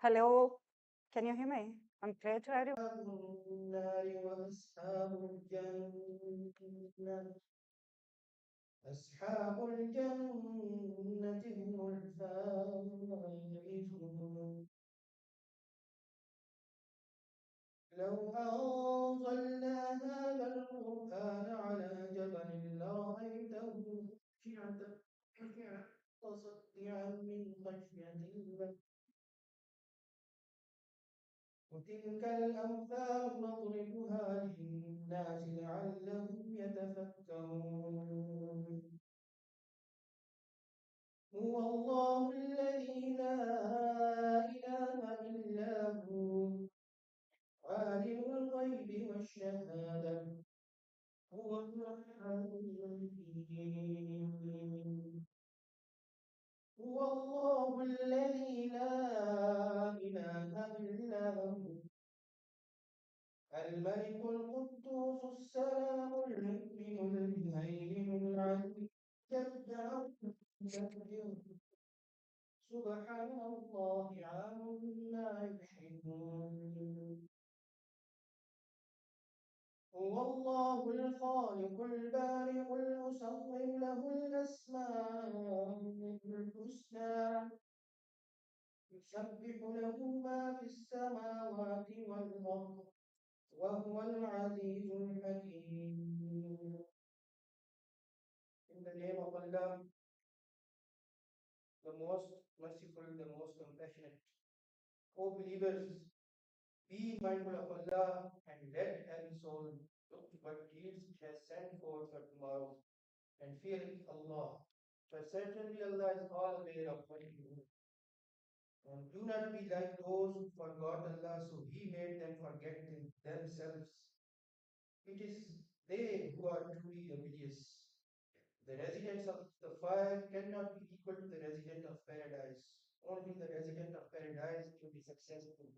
Hello, can you hear me? I'm clear to everyone. النار وأصحاب الجنة أصحاب الجنة هم الفائزون لو أنزلنا هذا القرآن على جبل لرأيته خاشعا متصدعا من خشية الله وتلك الأمثال نضربها للناس لعلهم يتفكرون هو الله الذي لا إله إلا هو عالم الغيب والشهادة هو الرحمن الرحيم هو الله الذي لا إله إلا هو الملك القدوس السلام المؤمن المهيمن العزيز جبار المتكبر سبحان الله عما يشركون هو الله الخالق البارئ المصور له الأسماء الحسنى يسبح له ما في السماوات والأرض وهو العزيز الحكيم. In the name of Allah, the most merciful, the most compassionate. O believers, be mindful of Allah and let every soul look to what deeds it has sent forth for tomorrow and fear Allah. For certainly Allah is all aware of what you do. And do not be like those who forgot Allah, so He made them forget themselves. It is they who are truly rebellious. The residents of the fire cannot be equal to the resident of paradise. Only the resident of paradise will be successful.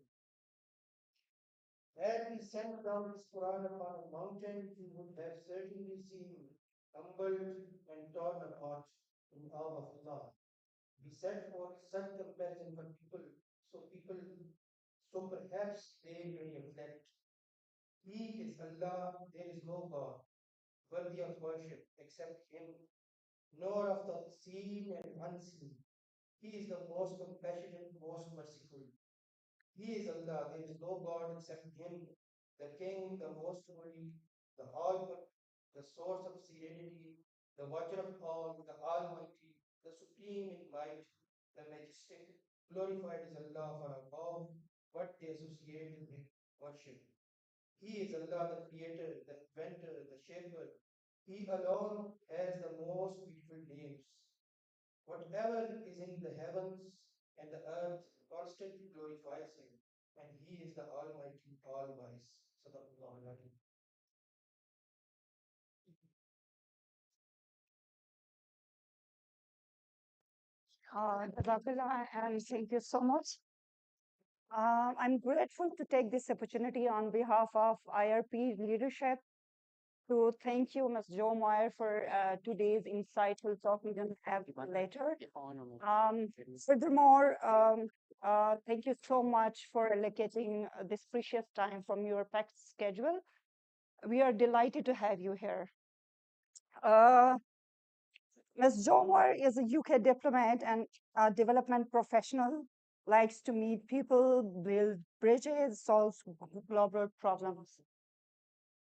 Had we sent down this Quran upon a mountain, we would have certainly seen humbled and torn apart in awe of Allah. We set forth such comparison for people, so perhaps they may reflect. He is Allah, there is no God worthy of worship except Him, nor of the seen and unseen. He is the most compassionate, most merciful. He is Allah, there is no God except Him, the King, the Most Holy, the All Good, the source of serenity, the Watcher of all, the Almighty, the Supreme in might, the Majestic. Glorified is Allah for above what they associate with worship. He is Allah, the Creator, the Inventor, the Shaper. He alone has the most beautiful names. Whatever is in the heavens and the earth constantly glorifies Him, and He is the Almighty, All Wise. Sadaqallahu al-Azim. Jazakallah, and thank you so much. I'm grateful to take this opportunity on behalf of IRP leadership to thank you, Ms. Jo Moir, for today's insightful talk. We're going to have one later. Furthermore, thank you so much for allocating this precious time from your packed schedule. We are delighted to have you here. Ms. Jo Moir is a UK diplomat and a development professional, likes to meet people, build bridges, solve global problems.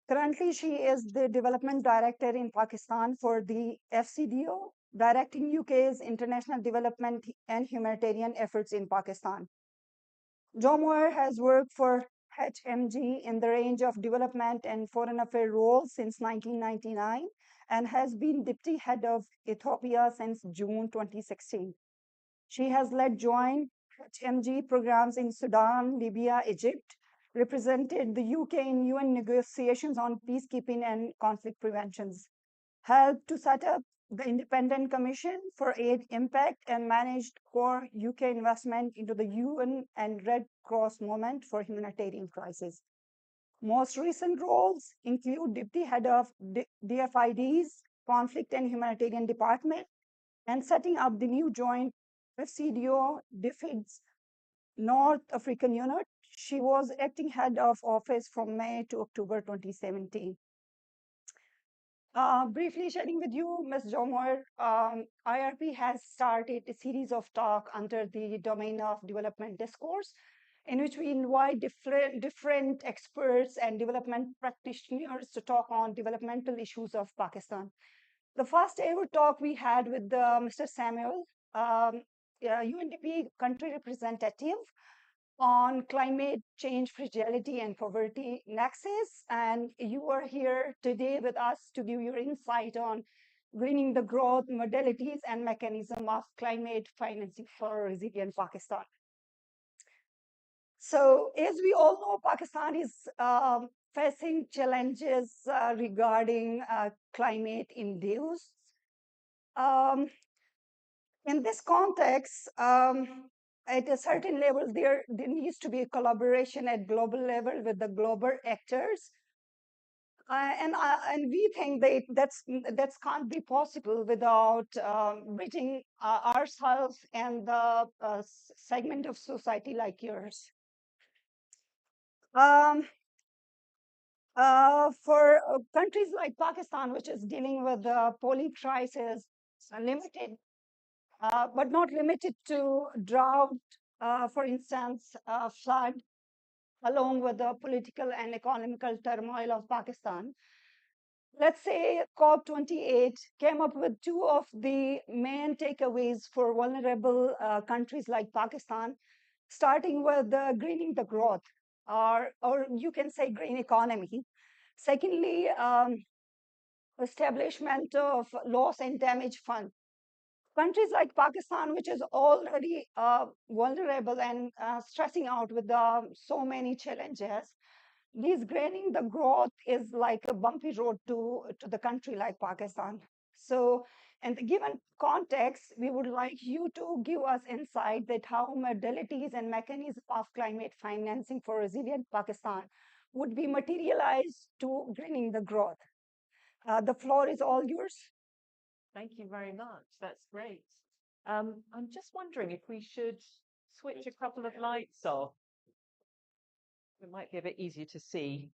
Currently, she is the development director in Pakistan for the FCDO, directing UK's international development and humanitarian efforts in Pakistan. Jo Moir has worked for HMG in the range of development and foreign affairs roles since 1999 and has been deputy head of Ethiopia since June 2016. She has led joint HMG programs in Sudan, Libya, Egypt, represented the UK in UN negotiations on peacekeeping and conflict preventions, helped to set up the Independent Commission for Aid Impact, and managed core UK investment into the UN and Red Cross movement for humanitarian crisis. Most recent roles include Deputy Head of DFID's Conflict and Humanitarian Department and setting up the new joint FCDO DFID's North African unit. She was acting head of office from May to October 2017. Briefly sharing with you, Ms. Jomar, IRP has started a series of talk under the domain of development discourse, in which we invite different experts and development practitioners to talk on developmental issues of Pakistan. The first ever talk we had with Mr. Samuel, UNDP country representative, on climate change, fragility, and poverty nexus. And you are here today with us to give your insight on greening the growth, modalities, and mechanism of climate financing for resilient Pakistan. So, as we all know, Pakistan is facing challenges regarding climate induced. Um, in this context, at a certain level, there needs to be a collaboration at global level with the global actors. And we think that that's can't be possible without bridging ourselves and the segment of society like yours. Um, for countries like Pakistan, which is dealing with the poly crisis, limited, but not limited to drought, for instance, flood, along with the political and economical turmoil of Pakistan. Let's say COP28 came up with two of the main takeaways for vulnerable countries like Pakistan, starting with greening the growth, or you can say green economy. Secondly, establishment of loss and damage fund. Countries like Pakistan, which is already vulnerable and stressing out with so many challenges, these graining the growth is like a bumpy road to the country like Pakistan. So, in the given context, we would like you to give us insight that how modalities and mechanisms of climate financing for resilient Pakistan would be materialized to greening the growth. The floor is all yours. Thank you very much. That's great. I'm just wondering if we should switch a couple of lights off. It might be a bit easier to see.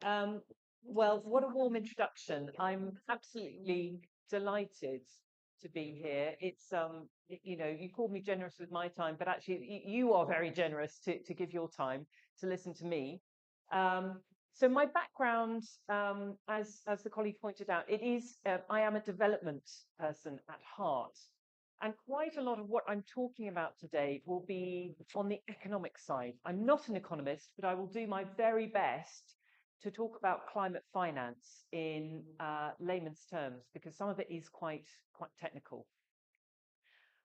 Um, well, what a warm introduction. I'm absolutely delighted to be here. It's you know, you called me generous with my time, but actually you are very generous to give your time to listen to me. Um, so my background, as the colleague pointed out, it is I am a development person at heart. And quite a lot of what I'm talking about today will be on the economic side. I'm not an economist, but I will do my very best to talk about climate finance in layman's terms, because some of it is quite technical.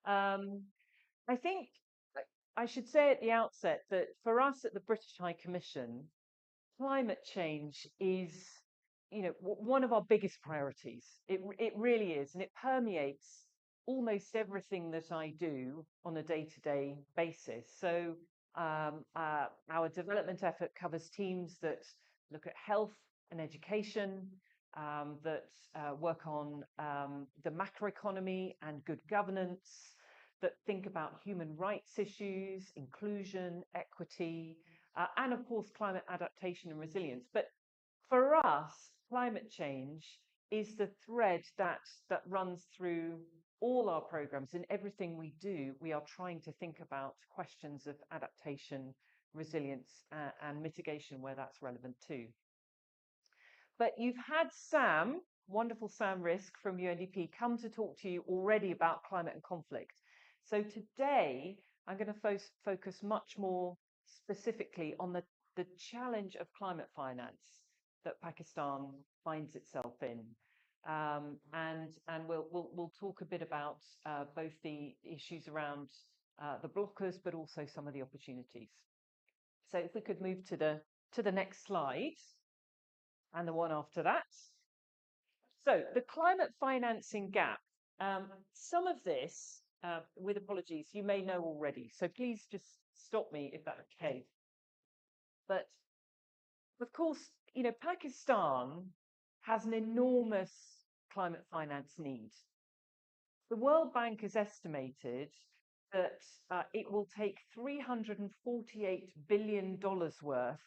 I think I should say at the outset that for us at the British High Commission, climate change is, you know, one of our biggest priorities. It really is, and it permeates almost everything that I do on a day-to-day basis. So our development effort covers teams that look at health and education, that work on the macroeconomy and good governance, that think about human rights issues, inclusion, equity, and of course, climate adaptation and resilience. But for us, climate change is the thread that runs through all our programs. In everything we do, we are trying to think about questions of adaptation, resilience, and mitigation where that's relevant too. But you've had Sam, wonderful Sam Risk from UNDP, come to talk to you already about climate and conflict. So today, I'm going to focus much more specifically on the challenge of climate finance that Pakistan finds itself in. And we'll talk a bit about both the issues around the blockers, but also some of the opportunities. So if we could move to the next slide, and the one after that. So the climate financing gap. Some of this, with apologies, you may know already. So please just stop me if that's okay. But of course, you know, Pakistan has an enormous climate finance need. The World Bank has estimated that it will take $348 billion worth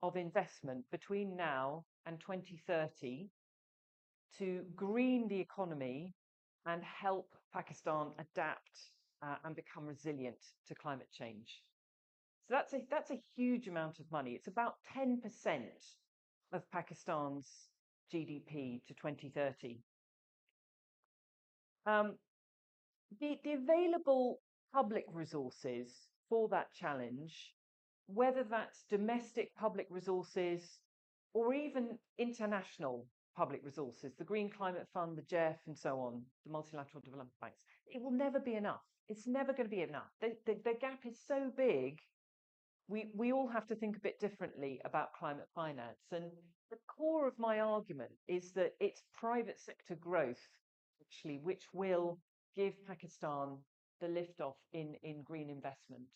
of investment between now and 2030 to green the economy and help Pakistan adapt and become resilient to climate change. So that's a huge amount of money. It's about 10% of Pakistan's GDP to 2030. The available public resources for that challenge, whether that's domestic public resources or even international public resources, the Green Climate Fund, the GEF, and so on, the multilateral development banks, it will never be enough. It's never going to be enough. The gap is so big. We all have to think a bit differently about climate finance. And the core of my argument is that it's private sector growth, actually, which will give Pakistan the liftoff in green investment.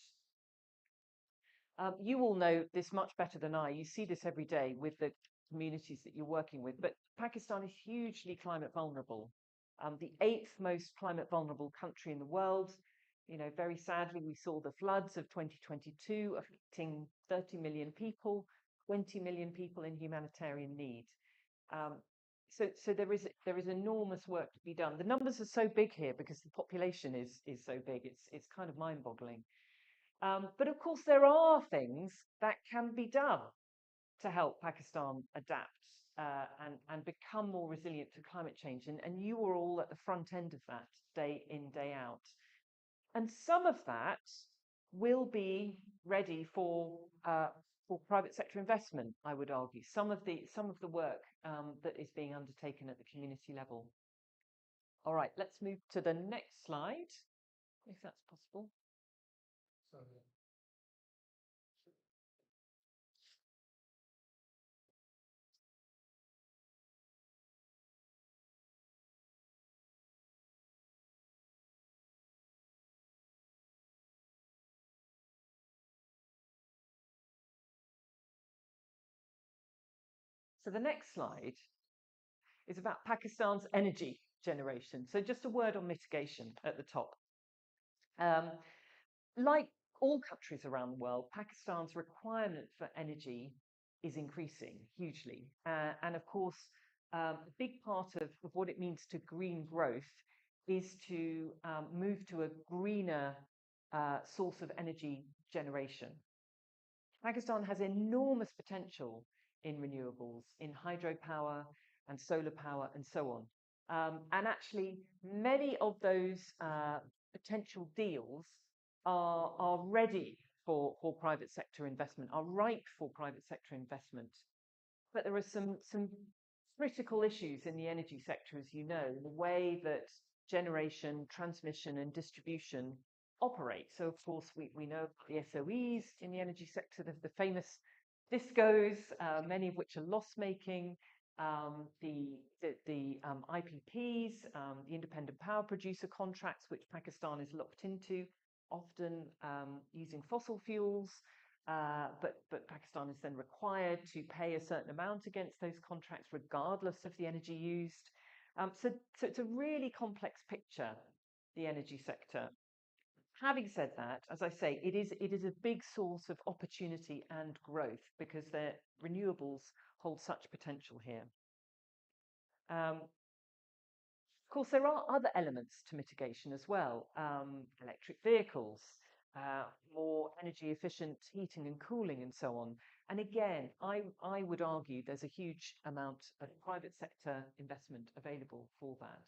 You all know this much better than I. You see this every day with the communities that you're working with. But Pakistan is hugely climate vulnerable. The eighth most climate vulnerable country in the world. Very sadly, we saw the floods of 2022 affecting 30 million people, 20 million people in humanitarian need. So there is enormous work to be done. The numbers are so big here because the population is so big. It's kind of mind-boggling. But of course, there are things that can be done to help Pakistan adapt and become more resilient to climate change. And you are all at the front end of that, day in, day out. And some of that will be ready for private sector investment, I would argue. Some of the work that is being undertaken at the community level. All right, let's move to the next slide, if that's possible. Sorry. So the next slide is about Pakistan's energy generation. So just a word on mitigation at the top. Like all countries around the world, Pakistan's requirement for energy is increasing hugely. And of course, a big part of what it means to green growth is to move to a greener source of energy generation. Pakistan has enormous potential in renewables, in hydropower and solar power and so on. And actually, many of those potential deals are ready for private sector investment, are ripe for private sector investment. But there are some critical issues in the energy sector, as you know, the way that generation, transmission, and distribution operate. So, of course, we know the SOEs in the energy sector, the famous Discos, many of which are loss-making, the IPPs, the independent power producer contracts, which Pakistan is locked into, often using fossil fuels. But Pakistan is then required to pay a certain amount against those contracts, regardless of the energy used. So it's a really complex picture, the energy sector. Having said that, as I say, it is a big source of opportunity and growth because the renewables hold such potential here. Of course, there are other elements to mitigation as well. Electric vehicles, more energy efficient heating and cooling and so on. And again, I would argue there's a huge amount of private sector investment available for that.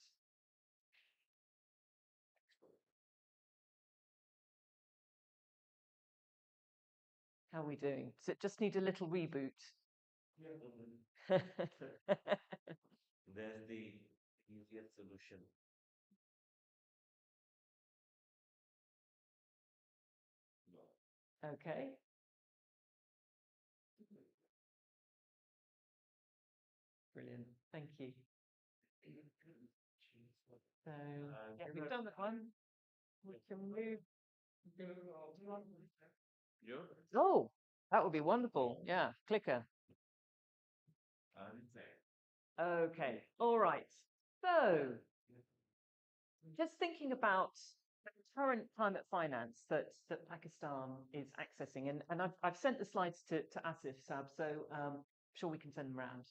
How are we doing? Does it just need a little reboot? Yeah. There's the easiest solution. Okay. Brilliant. Thank you. So, yeah, we've done that one. We can move. You? Oh, that would be wonderful. Yeah, clicker. Okay. All right. So, just thinking about current climate finance that Pakistan is accessing, and I've sent the slides to Asif Sab, so I'm sure we can send them around.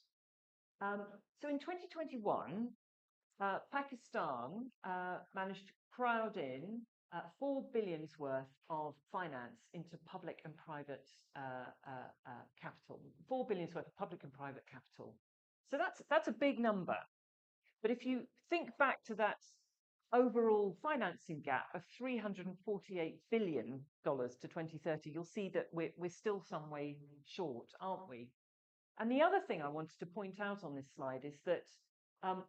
So in 2021, Pakistan managed to crowd in 4 billion's worth of finance into public and private capital. 4 billion's worth of public and private capital. So that's a big number. But if you think back to that overall financing gap of $348 billion to 2030, you'll see that we're still some way short, aren't we? And the other thing I wanted to point out on this slide is that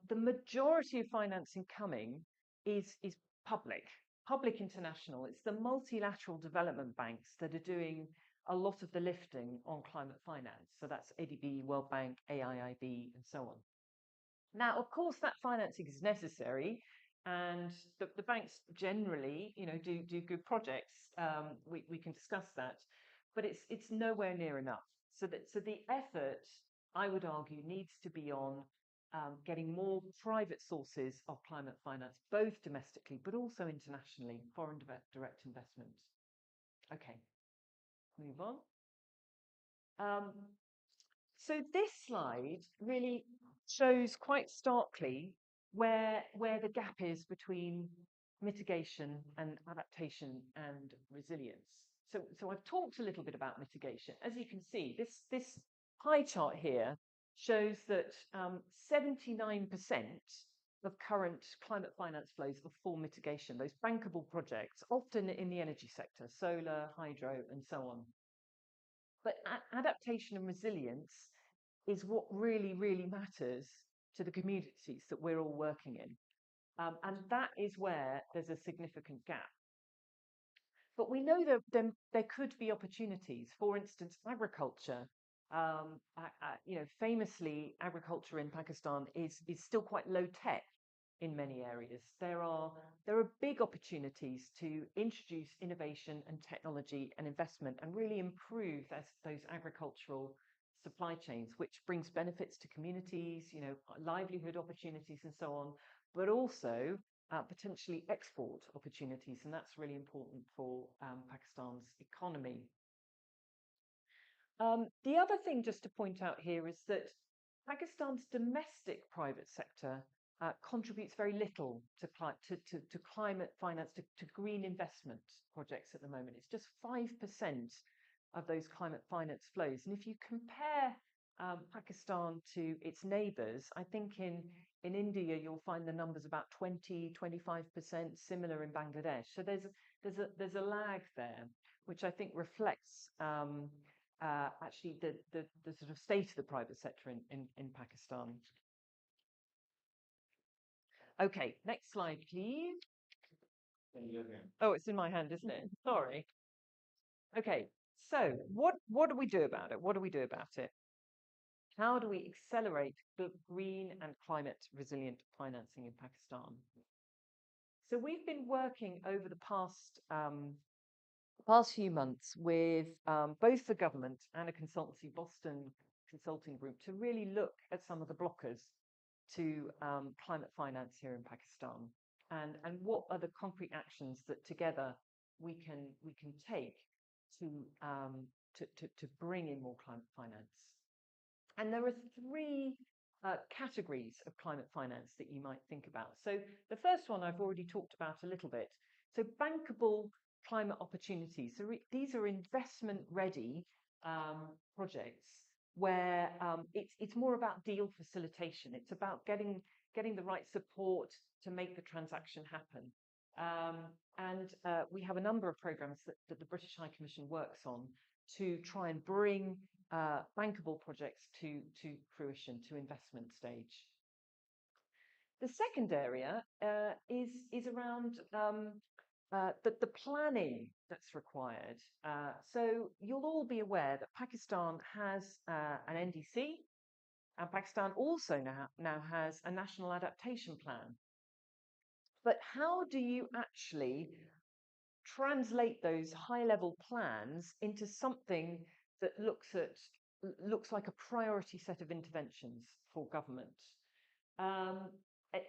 the majority of financing coming is public international. It's the multilateral development banks that are doing a lot of the lifting on climate finance. So that's ADB, World Bank, AIIB, and so on. Now, of course, that financing is necessary, and the banks generally, do good projects. We can discuss that, but it's nowhere near enough. So the effort, I would argue, needs to be on getting more private sources of climate finance, both domestically but also internationally, foreign direct investment. Okay, move on. So this slide really shows quite starkly where the gap is between mitigation and adaptation and resilience. So I've talked a little bit about mitigation. As you can see, this pie chart here shows that 79% of current climate finance flows are for mitigation, those bankable projects, often in the energy sector, solar, hydro, and so on. But adaptation and resilience is what really, really matters to the communities that we're all working in. And that is where there's a significant gap. But we know that there could be opportunities. For instance, agriculture. Famously, agriculture in Pakistan is still quite low tech in many areas. There are big opportunities to introduce innovation and technology and investment and really improve those agricultural supply chains, which brings benefits to communities, livelihood opportunities and so on, but also potentially export opportunities, and that's really important for Pakistan's economy. The other thing just to point out here is that Pakistan's domestic private sector contributes very little to climate finance, to green investment projects at the moment. It's just 5% of those climate finance flows. And if you compare Pakistan to its neighbours, I think in India you'll find the numbers about 20-25%, similar in Bangladesh. So there's a lag there, which I think reflects actually the sort of state of the private sector in Pakistan. Okay, next slide, please. Oh, it's in my hand, isn't it? Sorry. Okay, so what do we do about it? What do we do about it? How do we accelerate green and climate resilient financing in Pakistan? So we've been working over the past few months with both the government and a consultancy, Boston Consulting Group, to really look at some of the blockers to climate finance here in Pakistan, and what are the concrete actions that together we can take to bring in more climate finance. And there are three categories of climate finance that you might think about. So the first one I've already talked about a little bit. So bankable climate opportunities. So these are investment-ready projects where it's more about deal facilitation. It's about getting the right support to make the transaction happen. And we have a number of programs that the British High Commission works on to try and bring bankable projects to fruition, to investment stage. The second area is around the planning that's required. So you'll all be aware that Pakistan has an NDC, and Pakistan also now has a national adaptation plan. But how do you actually translate those high-level plans into something that looks like a priority set of interventions for government?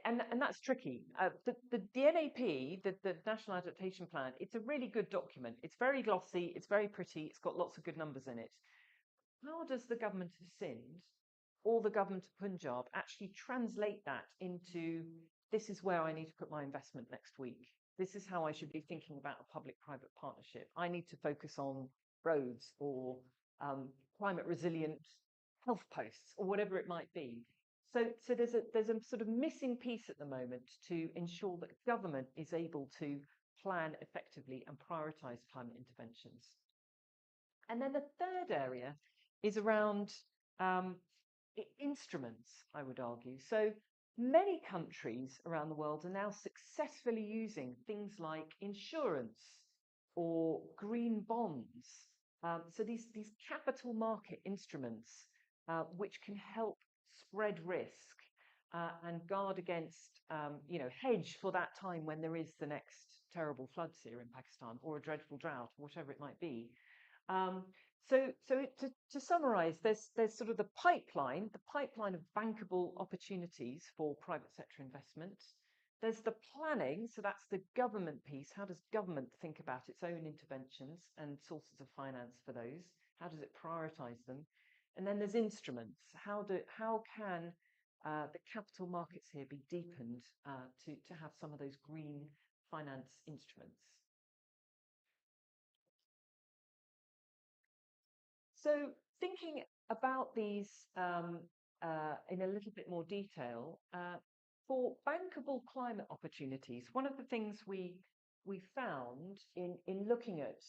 and that's tricky. The NAP, the National Adaptation Plan, it's a really good document. It's very glossy, it's very pretty, it's got lots of good numbers in it. How does the government of Sindh or the government of Punjab actually translate that into this is where I need to put my investment next week? This is how I should be thinking about a public-private partnership. I need to focus on roads or climate resilient health posts or whatever it might be. So there's a sort of missing piece at the moment to ensure that government is able to plan effectively and prioritize climate interventions. And then the third area is around instruments, I would argue. So many countries around the world are now successfully using things like insurance or green bonds. So these capital market instruments, which can help spread risk and guard against, hedge for that time when there is the next terrible floods here in Pakistan or a dreadful drought, whatever it might be. Um, to summarize, there's sort of the pipeline of bankable opportunities for private sector investment. There's the planning, so that's the government piece. How does government think about its own interventions and sources of finance for those? How does it prioritize them? And then there's instruments. How can the capital markets here be deepened to have some of those green finance instruments? So thinking about these in a little bit more detail, for bankable climate opportunities, one of the things we found in looking at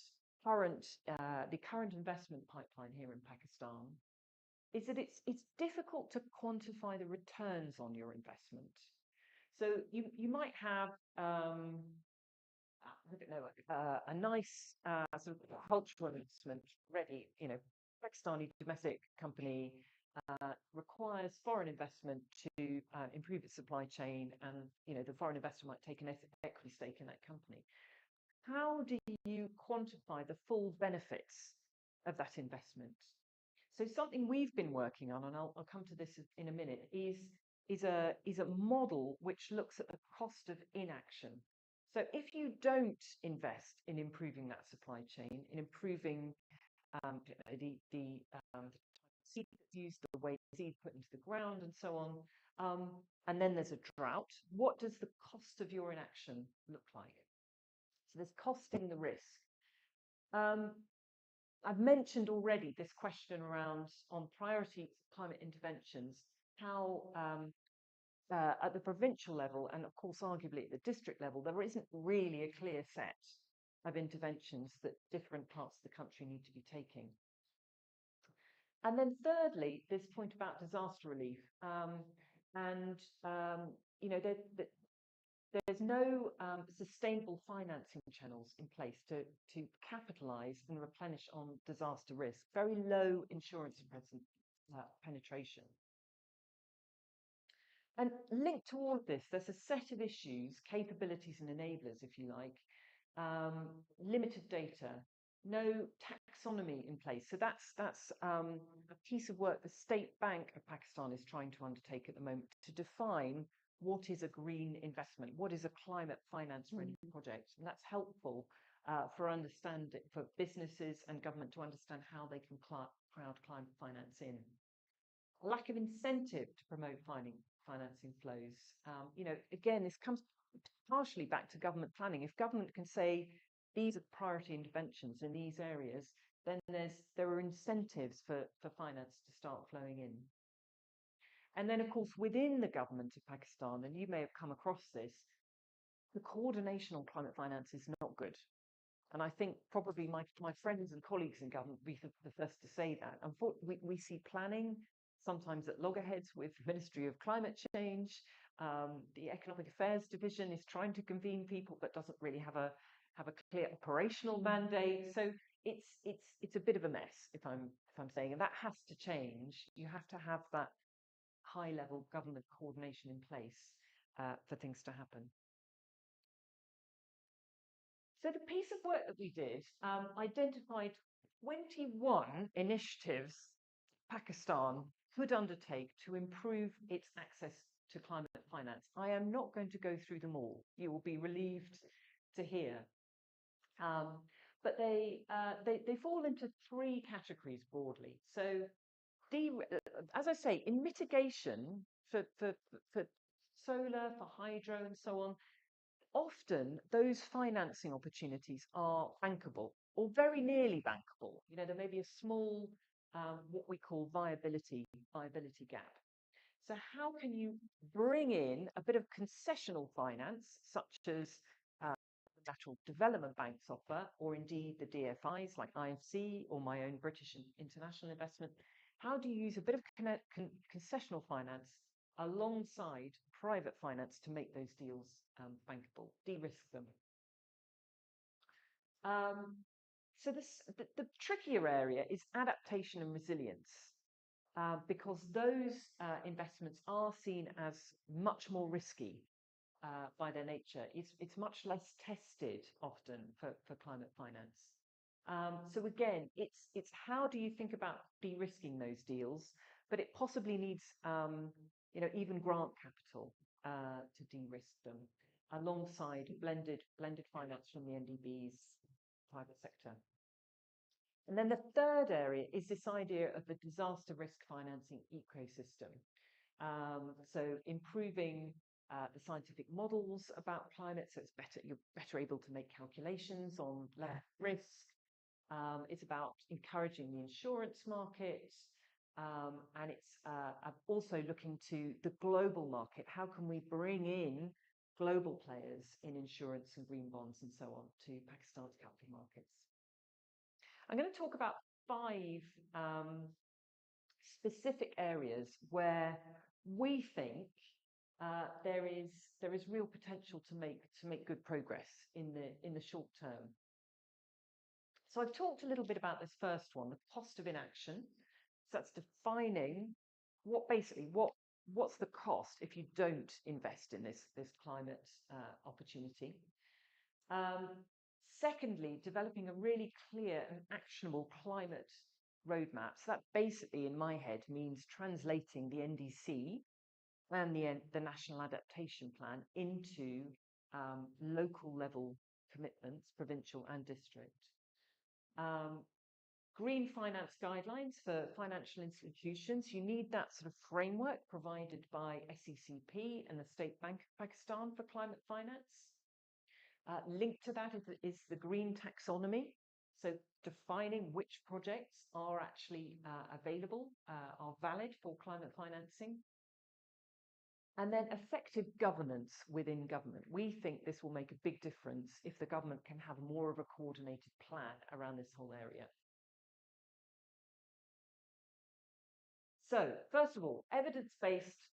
the current investment pipeline here in Pakistan is that it's difficult to quantify the returns on your investment. So you might have I don't know, a nice sort of cultural investment ready, Pakistani domestic company requires foreign investment to improve its supply chain, and the foreign investor might take an equity stake in that company. How do you quantify the full benefits of that investment? So something we've been working on, and I'll come to this in a minute, is a model which looks at the cost of inaction. So if you don't invest in improving that supply chain, in improving the seed that's used, the way seed put into the ground, and so on, and then there's a drought, what does the cost of your inaction look like? So there's costing the risk. I've mentioned already this question around on priority climate interventions, how at the provincial level, and of course arguably at the district level, there isn't really a clear set of interventions that different parts of the country need to be taking. And then thirdly, this point about disaster relief. There's no sustainable financing channels in place to capitalise and replenish on disaster risk. Very low insurance penetration. And linked to all of this, there's a set of issues, capabilities and enablers, if you like, limited data, no taxonomy in place. So that's a piece of work the State Bank of Pakistan is trying to undertake at the moment to define what is a green investment, what is a climate finance ready project. And that's helpful for businesses and government to understand how they can crowd climate finance in. Lack of incentive to promote financing flows. Again, this comes partially back to government planning. If government can say these are priority interventions in these areas, then there are incentives for finance to start flowing in. And then, of course, within the government of Pakistan, and you may have come across this, the coordination on climate finance is not good. And I think probably my friends and colleagues in government will be the first to say that. Unfortunately, we see planning sometimes at loggerheads with the Ministry of Climate Change. The Economic Affairs Division is trying to convene people, but doesn't really have a clear operational mandate. So it's a bit of a mess, if I'm saying, and that has to change. You have to have that high-level government coordination in place for things to happen. So the piece of work that we did identified 21 initiatives Pakistan could undertake to improve its access to climate finance. I am not going to go through them all. You will be relieved to hear. But they fall into three categories broadly. So, as I say, in mitigation for solar, for hydro, and so on, often those financing opportunities are bankable or very nearly bankable. You know, there may be a small, what we call viability gap. So how can you bring in a bit of concessional finance, such as the Natural Development Banks offer, or indeed the DFIs like IFC or my own British and International Investment? How do you use a bit of concessional finance alongside private finance to make those deals bankable, de-risk them? So the trickier area is adaptation and resilience, because those investments are seen as much more risky by their nature. It's much less tested often for climate finance. So again, it's how do you think about de-risking those deals, but it possibly needs even grant capital to de-risk them alongside blended finance from the NDBs, private sector. And then the third area is this idea of the disaster risk financing ecosystem. So improving the scientific models about climate, so you're better able to make calculations on risk. It's about encouraging the insurance market, and it's also looking to the global market. How can we bring in global players in insurance and green bonds and so on to Pakistan's capital markets? I'm going to talk about 5 specific areas where we think there is real potential to make good progress in the short term. So I've talked a little bit about this first one, the cost of inaction. So that's defining what's the cost if you don't invest in this climate opportunity. Secondly, developing a really clear and actionable climate roadmap. So that basically, in my head, means translating the NDC and the National Adaptation Plan into local level commitments, provincial and district. Green finance guidelines for financial institutions. You need that sort of framework provided by SECP and the State Bank of Pakistan for climate finance. Linked to that is the green taxonomy. So defining which projects are actually available, are valid for climate financing. And then effective governance within government. We think this will make a big difference if the government can have more of a coordinated plan around this whole area. So, first of all, evidence-based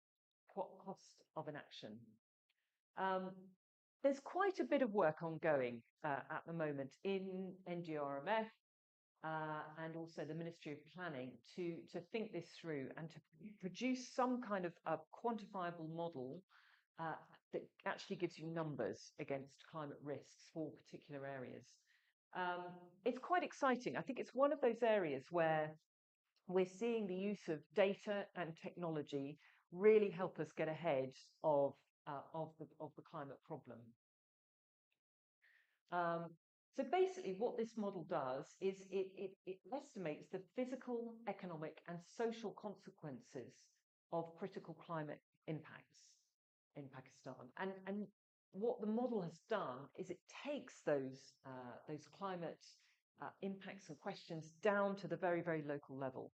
cost of inaction. There's quite a bit of work ongoing at the moment in NDRMF and also the Ministry of Planning to think this through and to produce some kind of a quantifiable model that actually gives you numbers against climate risks for particular areas. It's quite exciting. I think it's one of those areas where we're seeing the use of data and technology really help us get ahead of the climate problem. So basically what this model does is it estimates the physical, economic and social consequences of critical climate impacts in Pakistan. And what the model has done is it takes those climate impacts and questions down to the very, very local level.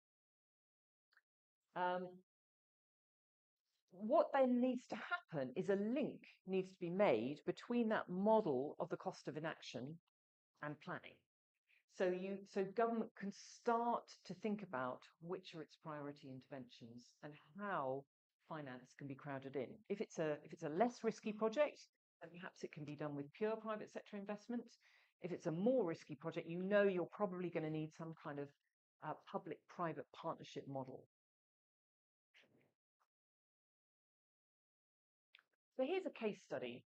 What then needs to happen is a link needs to be made between that model of the cost of inaction and planning. So government can start to think about which are its priority interventions and how finance can be crowded in. If it's a less risky project, then perhaps it can be done with pure private sector investment. If it's a more risky project, you know you're probably going to need some kind of public-private partnership model. So here's a case study.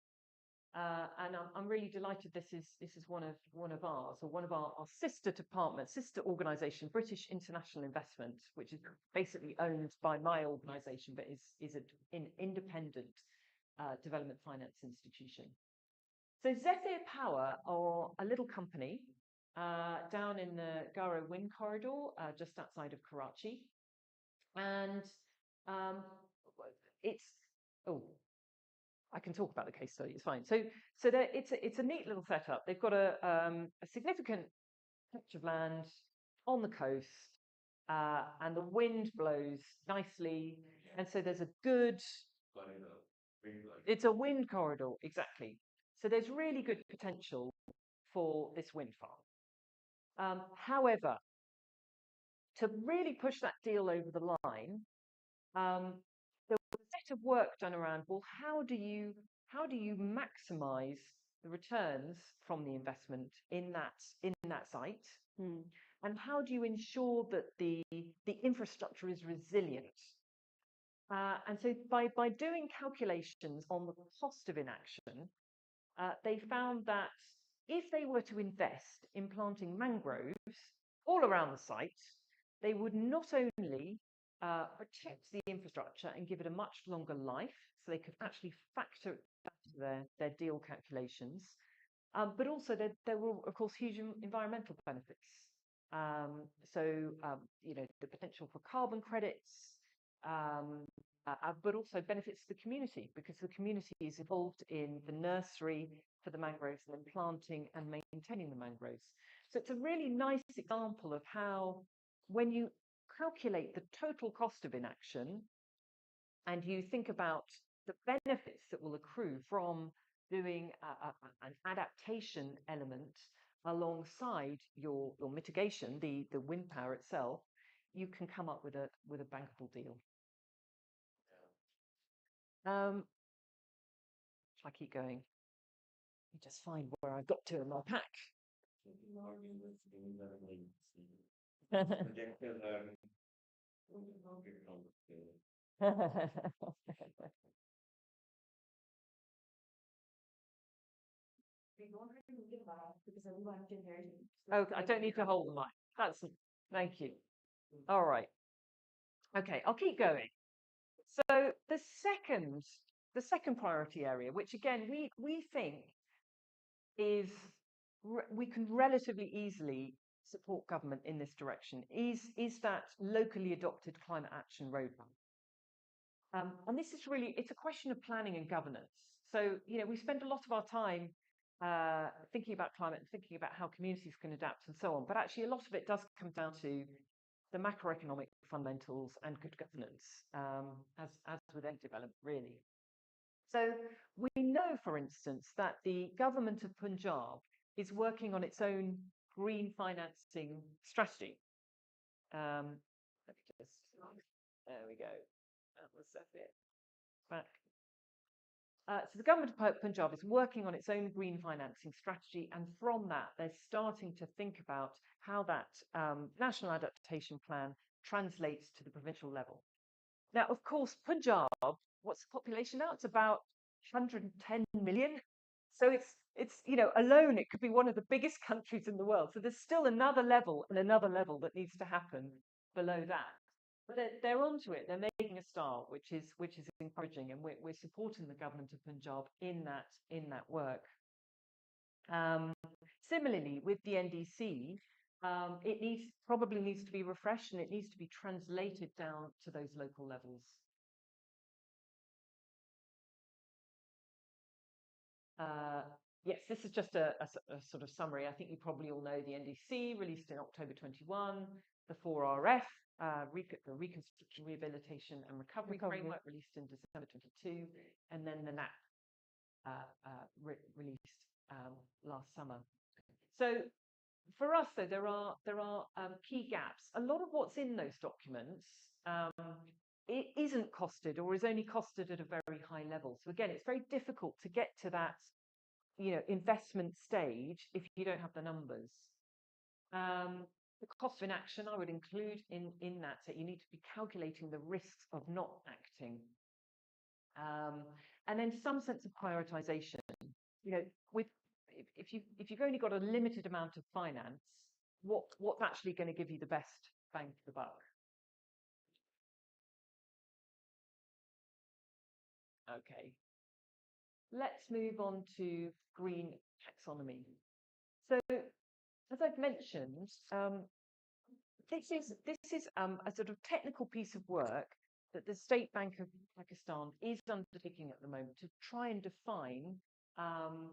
And I'm really delighted this is one of ours, or one of our sister departments, sister organisation, British International Investment, which is basically owned by my organisation, but is an independent development finance institution. So Zephyr Power are a little company down in the Garo Wind Corridor, just outside of Karachi, and um, it's I can talk about the case study. It's fine. So it's a neat little setup. They've got a significant patch of land on the coast, and the wind blows nicely, and so there's a good. It's a wind corridor, exactly. So there's really good potential for this wind farm. However, to really push that deal over the line, there was a set of work done around, well, how do you maximize the returns from the investment in that site, and how do you ensure that the infrastructure is resilient? And so by doing calculations on the cost of inaction, they found that if they were to invest in planting mangroves all around the site, they would not only protect the infrastructure and give it a much longer life, so they could actually factor it into their deal calculations, but also there were, of course, huge environmental benefits. The potential for carbon credits, but also benefits to the community, because the community is involved in the nursery for the mangroves and then planting and maintaining the mangroves. So it's a really nice example of how, when you calculate the total cost of inaction and you think about the benefits that will accrue from doing an adaptation element alongside your mitigation, the wind power itself, you can come up with a bankable deal. Shall I keep going? Let me just find where I've got to in my pack. Oh, I don't need to hold the mic. Thank you. All right. Okay, I'll keep going. So the second priority area, which again we think we can relatively easily support government in this direction, is that locally adopted climate action roadmap. And this is really, it's a question of planning and governance. So, we spend a lot of our time thinking about climate and thinking about how communities can adapt and so on. But actually, a lot of it does come down to the macroeconomic fundamentals and good governance, as with any development, really. So we know, for instance, that the government of Punjab is working on its own green financing strategy. Let me just, there we go. That was it. Back. So the government of Punjab is working on its own green financing strategy, and from that, they're starting to think about how that national adaptation plan translates to the provincial level. Now, of course, Punjab, what's the population now? It's about 110 million. So it's alone, it could be one of the biggest countries in the world. So there's still another level that needs to happen below that. But they're onto it. They're making a start, which is encouraging, and we're supporting the government of Punjab in that work. Similarly, with the NDC, it probably needs to be refreshed, and it needs to be translated down to those local levels. Yes, this is just a sort of summary. I think you probably all know the NDC released in October 21, the 4RF, the Reconstruction, Rehabilitation and Recovery Framework released in December 22, and then the NAP released last summer. So for us, though, there are key gaps. A lot of what's in those documents it isn't costed, or is only costed at a very high level. So again, it's very difficult to get to that investment stage if you don't have the numbers. The cost of inaction I would include in that. So you need to be calculating the risks of not acting. And then some sense of prioritization. you know, with if you've only got a limited amount of finance, what's actually going to give you the best bang for the buck? Okay, let's move on to green taxonomy. So, as I've mentioned, this is a sort of technical piece of work that the State Bank of Pakistan is undertaking at the moment to try and define um,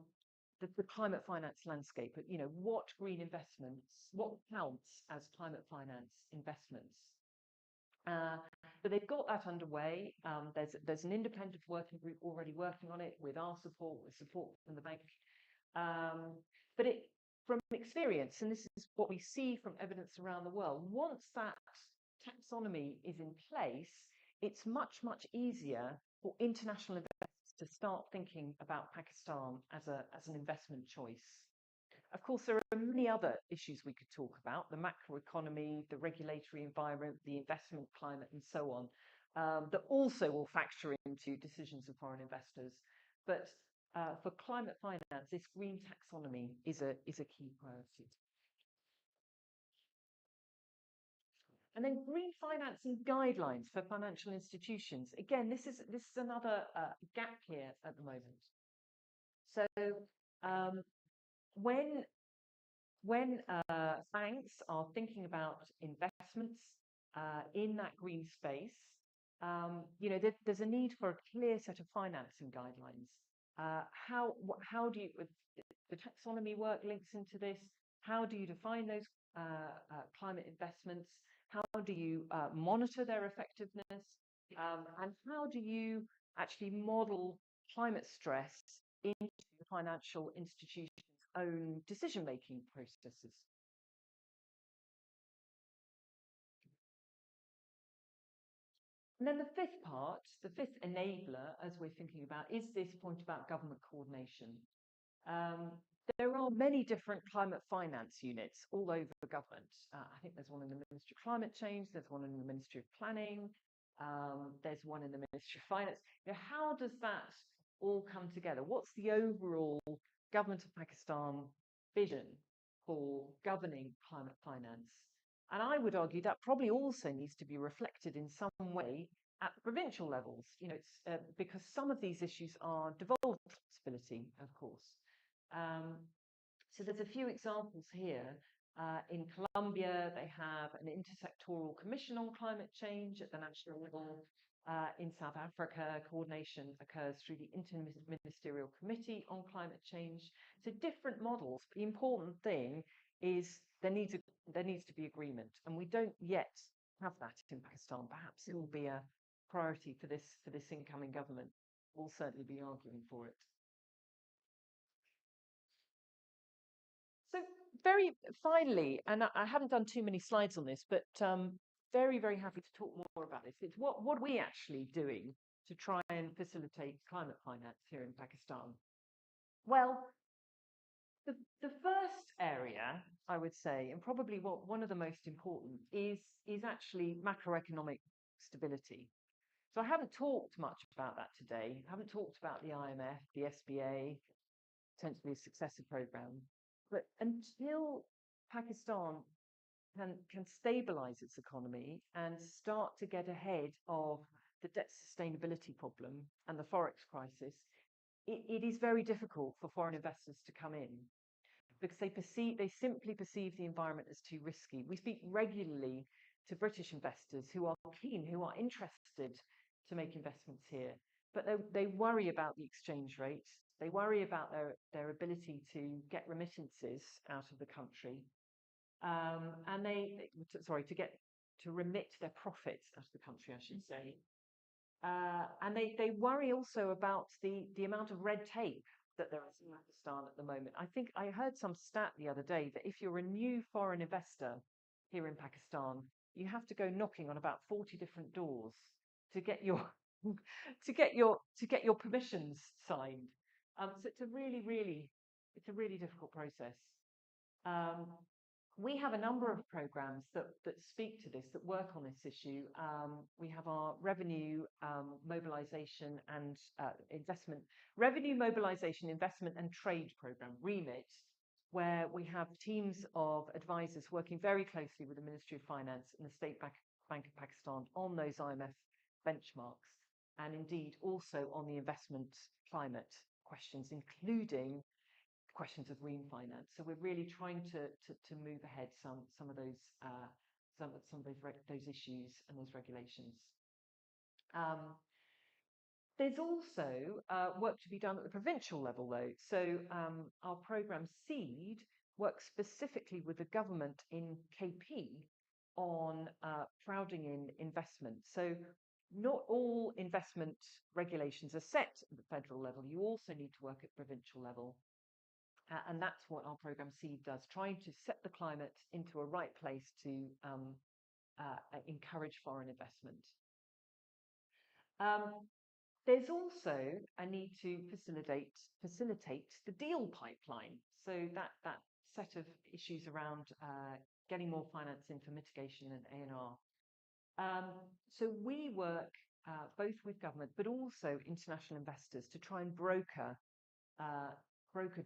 the climate finance landscape. You know, what green investments, what counts as climate finance investments? Uh, but they've got that underway. There's an independent working group already working on it with our support, with support from the bank. Um, but from experience, and this is what we see from evidence around the world, once that taxonomy is in place, it's much, much easier for international investors to start thinking about Pakistan as an investment choice. Of course, there are many other issues we could talk about: the macroeconomy, the regulatory environment, the investment climate, and so on, that also will factor into decisions of foreign investors. But for climate finance, this green taxonomy is a key priority. And then green financing guidelines for financial institutions. Again, this is another gap here at the moment. So um, when banks are thinking about investments in that green space, you know, there's a need for a clear set of financing guidelines. How do you the taxonomy work links into this? How do you define those climate investments? How do you monitor their effectiveness? And how do you actually model climate stress into financial institutions' own decision-making processes? And then the fifth part, the fifth enabler, as we're thinking about, is this point about government coordination. Um, there are many different climate finance units all over the government. I think there's one in the Ministry of Climate Change, there's one in the Ministry of Planning, there's one in the Ministry of Finance. You know, how does that all come together? What's the overall government of Pakistan vision for governing climate finance? And I would argue that probably also needs to be reflected in some way at provincial levels. You know, it's because some of these issues are devolved responsibility, of course. So there's a few examples here. In Colombia, they have an intersectoral commission on climate change at the national level. In South Africa, coordination occurs through the Interministerial Committee on Climate Change. So different models. But the important thing is there needs to be agreement, and we don't yet have that in Pakistan. Perhaps it will be a priority for this incoming government. We'll certainly be arguing for it. So very finally, and I haven't done too many slides on this, but very, very happy to talk more about this. It's what are we actually doing to try and facilitate climate finance here in Pakistan? Well, the first area, I would say, and probably one of the most important, is actually macroeconomic stability. So I haven't talked much about that today. I haven't talked about the IMF, the SBA, potentially a successor program. But until Pakistan can stabilize its economy and start to get ahead of the debt sustainability problem and the forex crisis, it is very difficult for foreign investors to come in because they simply perceive the environment as too risky. We speak regularly to British investors who are keen, who are interested to make investments here, but they worry about the exchange rate. They worry about their ability to get remittances out of the country, and to remit their profits out of the country, I should say. And they worry also about the amount of red tape that there is in Pakistan at the moment. I think I heard some stat the other day that if you're a new foreign investor here in Pakistan, you have to go knocking on about 40 different doors to get your to get your permissions signed. So it's a really difficult process. Um, we have a number of programs that speak to this, that work on this issue. We have our revenue mobilization and revenue mobilization, investment and trade program, REMIT, where we have teams of advisors working very closely with the Ministry of Finance and the State Bank of Pakistan on those IMF benchmarks, and indeed also on the investment climate questions, including questions of green finance. So we're really trying to move ahead some of those those issues and those regulations. There's also work to be done at the provincial level, though. So our programme SEED works specifically with the government in KP on crowding in investment. So not all investment regulations are set at the federal level. You also need to work at provincial level. And that's what our programme SEED does, trying to set the climate into a right place to encourage foreign investment. There's also a need to facilitate the deal pipeline. So that set of issues around getting more finance in for mitigation and A&R. So we work both with government, but also international investors to try and broker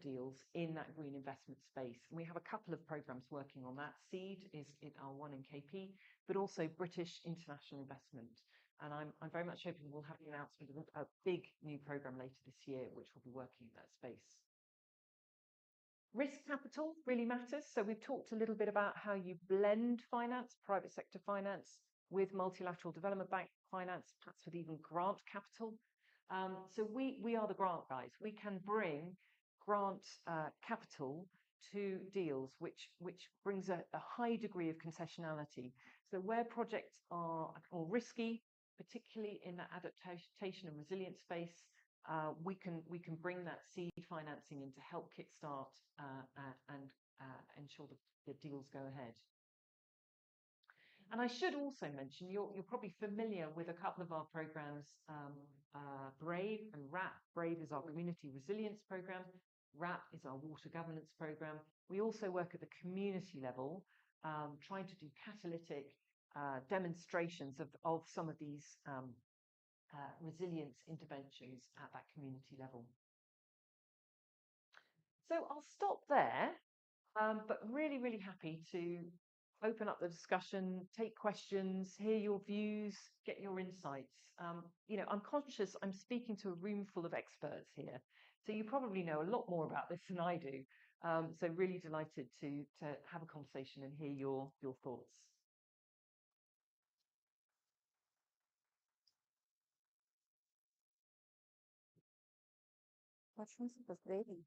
deals in that green investment space. And we have a couple of programs working on that. SEED is our one in KP, but also British International Investment. And I'm very much hoping we'll have the announcement of a big new program later this year, which will be working in that space. Risk capital really matters. So we've talked a little bit about how you blend finance, private sector finance, with multilateral development bank finance, perhaps with even grant capital. So we are the grant guys. We can bring grant capital to deals, which brings a high degree of concessionality. So where projects are more risky, particularly in that adaptation and resilience space, we can bring that seed financing in to help kickstart and ensure the deals go ahead. And I should also mention, you're probably familiar with a couple of our programs, BRAVE and RAP. BRAVE is our Community Resilience Program. RAP is our Water Governance Program. We also work at the community level, trying to do catalytic demonstrations of some of these resilience interventions at that community level. So I'll stop there, but really, really happy to open up the discussion, take questions, hear your views, get your insights. I'm conscious I'm speaking to a room full of experts here, so you probably know a lot more about this than I do. So really delighted to have a conversation and hear your thoughts. Questions? Was waiting.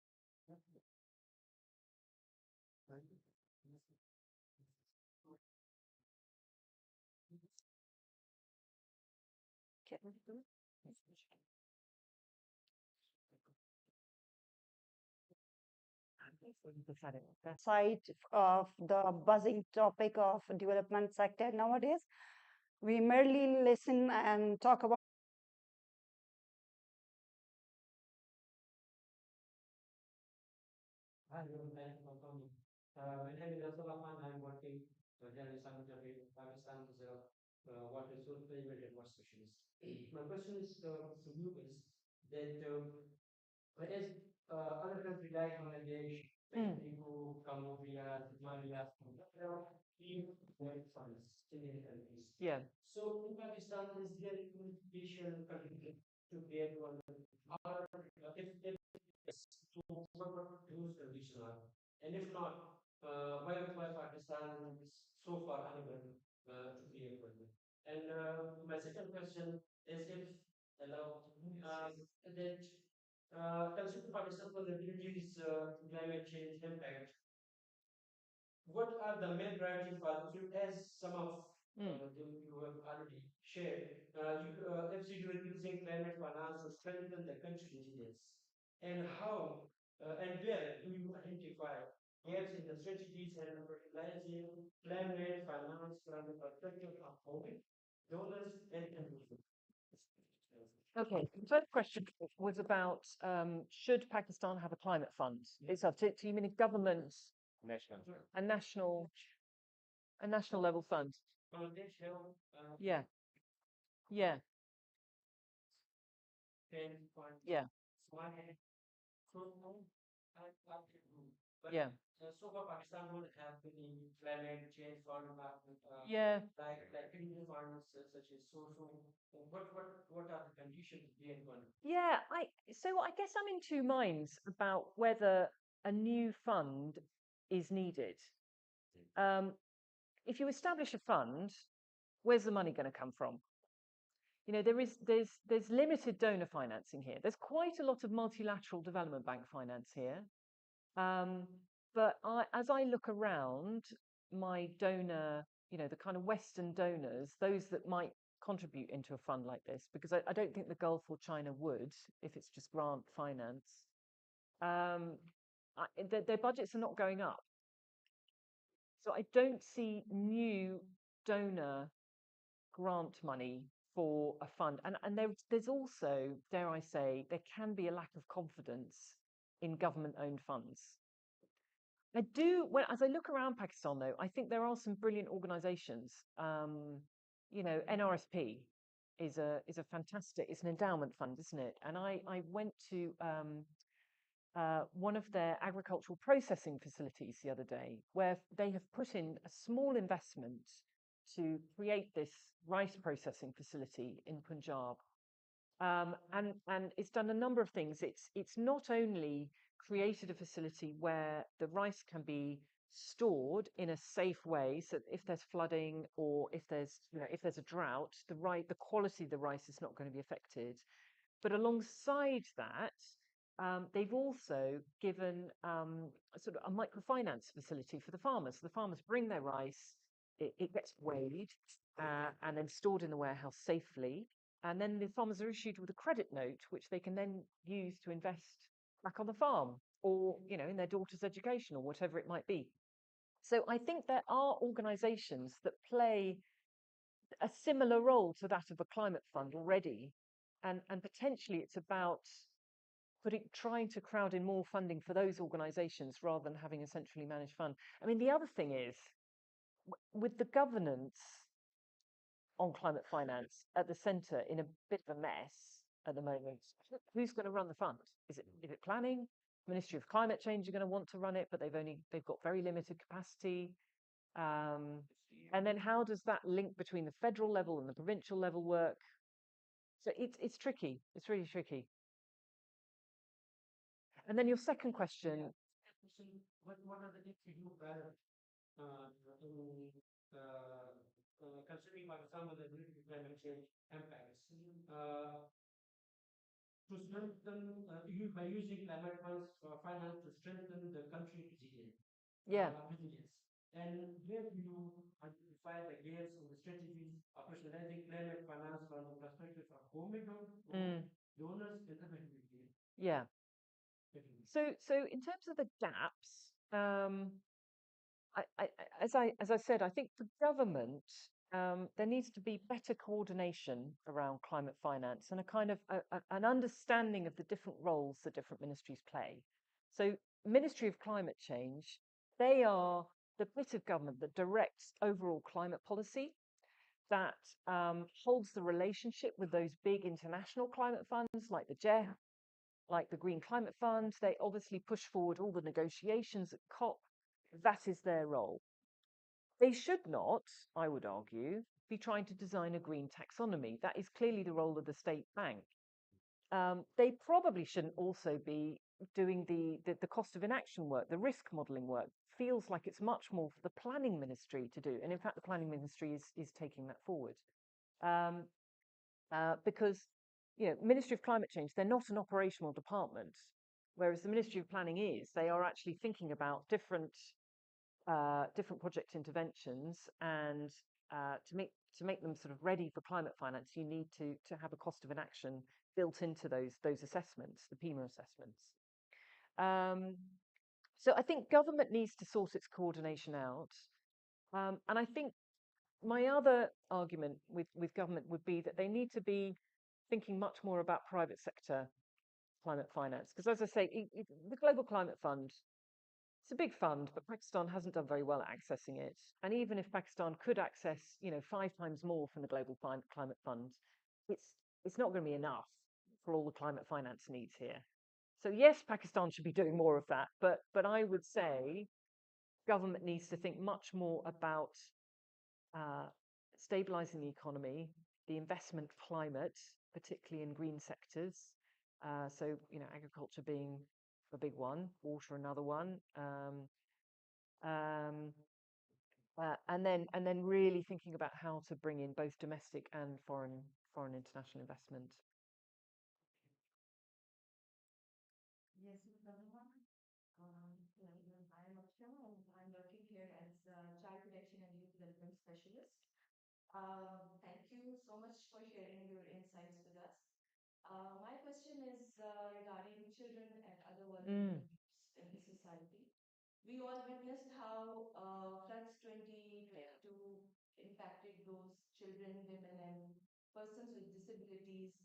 Side of the buzzing topic of development sector nowadays, we merely listen and talk about. Hi, everyone. Thank you for coming. My name is Islamabad. I'm working here in Islamabad, Pakistan, as a water resource management and water specialist. My question is to you is that whereas other countries like Bangladesh, who Cambodia, Somalia, very funds in the countries. Yeah. So in Pakistan, is there a communication to create one? Or if to produce traditional, and if not, why Pakistan is so far unable to create one? And my second question is if allow that consider Pakistan vulnerabilities to climate change impact. What are the main priorities for as some of you have already shared? FCD reducing climate finance to strengthen the country's resilience. And how and where do you identify gaps in the strategies and fertilizing climate finance from the perspective of COVID, donors, and individuals? Okay, the first question was about should Pakistan have a climate fund? It's up to you mean a government National. a national a national level fund. Yeah, yeah, yeah, yeah. So far, Pakistan don't have any climate change fund, Yeah. like Indian funds such as social. What are the conditions being one? Yeah, I guess I'm in two minds about whether a new fund is needed. Um, if you establish a fund, where's the money going to come from? You know, there's limited donor financing here. There's quite a lot of multilateral development bank finance here. Um, but as I look around my donor, you know, the kind of Western donors, those that might contribute into a fund like this, because I don't think the Gulf or China would if it's just grant finance. Their budgets are not going up. So I don't see new donor grant money for a fund. And there's also, dare I say, there can be a lack of confidence in government-owned funds. I do, as I look around Pakistan, though, I think there are some brilliant organizations. You know, NRSP is a fantastic, it's an endowment fund, isn't it? And I went to one of their agricultural processing facilities the other day, where they have put in a small investment to create this rice processing facility in Punjab. And it's done a number of things. It's not only created a facility where the rice can be stored in a safe way, so that if there's flooding or if there's a drought, the quality of the rice is not going to be affected. But alongside that, they've also given a sort of a microfinance facility for the farmers. So the farmers bring their rice, it gets weighed and then stored in the warehouse safely. And then the farmers are issued with a credit note, which they can then use to invest back on the farm or, you know, in their daughter's education or whatever it might be. So I think there are organizations that play a similar role to that of a climate fund already. And potentially it's about trying to crowd in more funding for those organizations rather than having a centrally managed fund. I mean, the other thing is with the governance on climate finance at the centre in a bit of a mess at the moment, who's going to run the fund? Is it planning? Ministry of Climate Change are going to want to run it, but they've got very limited capacity. And then how does that link between the federal level and the provincial level work? So it's tricky. It's really tricky. And then your second question. What are the things you do better in considering, for example, the climate change impacts? To strengthen, by using climate funds for finance to strengthen the country resilience. Yeah. Resilience. And where do you identify the gaps in the strategies operationalizing climate finance from the perspective of government donors and other entities? Yeah. So in terms of the gaps, as I said, I think for government, there needs to be better coordination around climate finance and a kind of an understanding of the different roles the different ministries play. So, Ministry of Climate Change, they are the bit of government that directs overall climate policy, that holds the relationship with those big international climate funds like the GEH, like the Green Climate Fund. They obviously push forward all the negotiations at COP. That is their role. They should not, I would argue, be trying to design a green taxonomy. That is clearly the role of the state bank. They probably shouldn't also be doing the cost of inaction work, the risk modelling work. Feels like it's much more for the planning ministry to do. And in fact, the planning ministry is taking that forward. Because, you know, Ministry of Climate Change, they're not an operational department, whereas the Ministry of Planning is. They are actually thinking about different project interventions, and to make them sort of ready for climate finance, you need to have a cost of inaction built into those assessments, the PIMA assessments. So I think government needs to sort its coordination out, and I think my other argument with government would be that they need to be thinking much more about private sector climate finance, because as I say, the Global Climate Fund It's a big fund, but Pakistan hasn't done very well at accessing it. And even if Pakistan could access, 5 times more from the Global Climate Fund, it's it's not going to be enough for all the climate finance needs here. So yes, Pakistan should be doing more of that, but I would say government needs to think much more about uh, stabilizing the economy, the investment climate, particularly in green sectors. So, agriculture being a big one, water another one, um, and then really thinking about how to bring in both domestic and foreign international investment. Yes, Ms. Radhima. I am Aksha and I'm working here as a child protection and youth development specialist. Thank you so much for sharing your insights with us. My question is regarding children and other vulnerable Mm, groups in the society. We all witnessed how floods 2022 impacted those children, women, and persons with disabilities,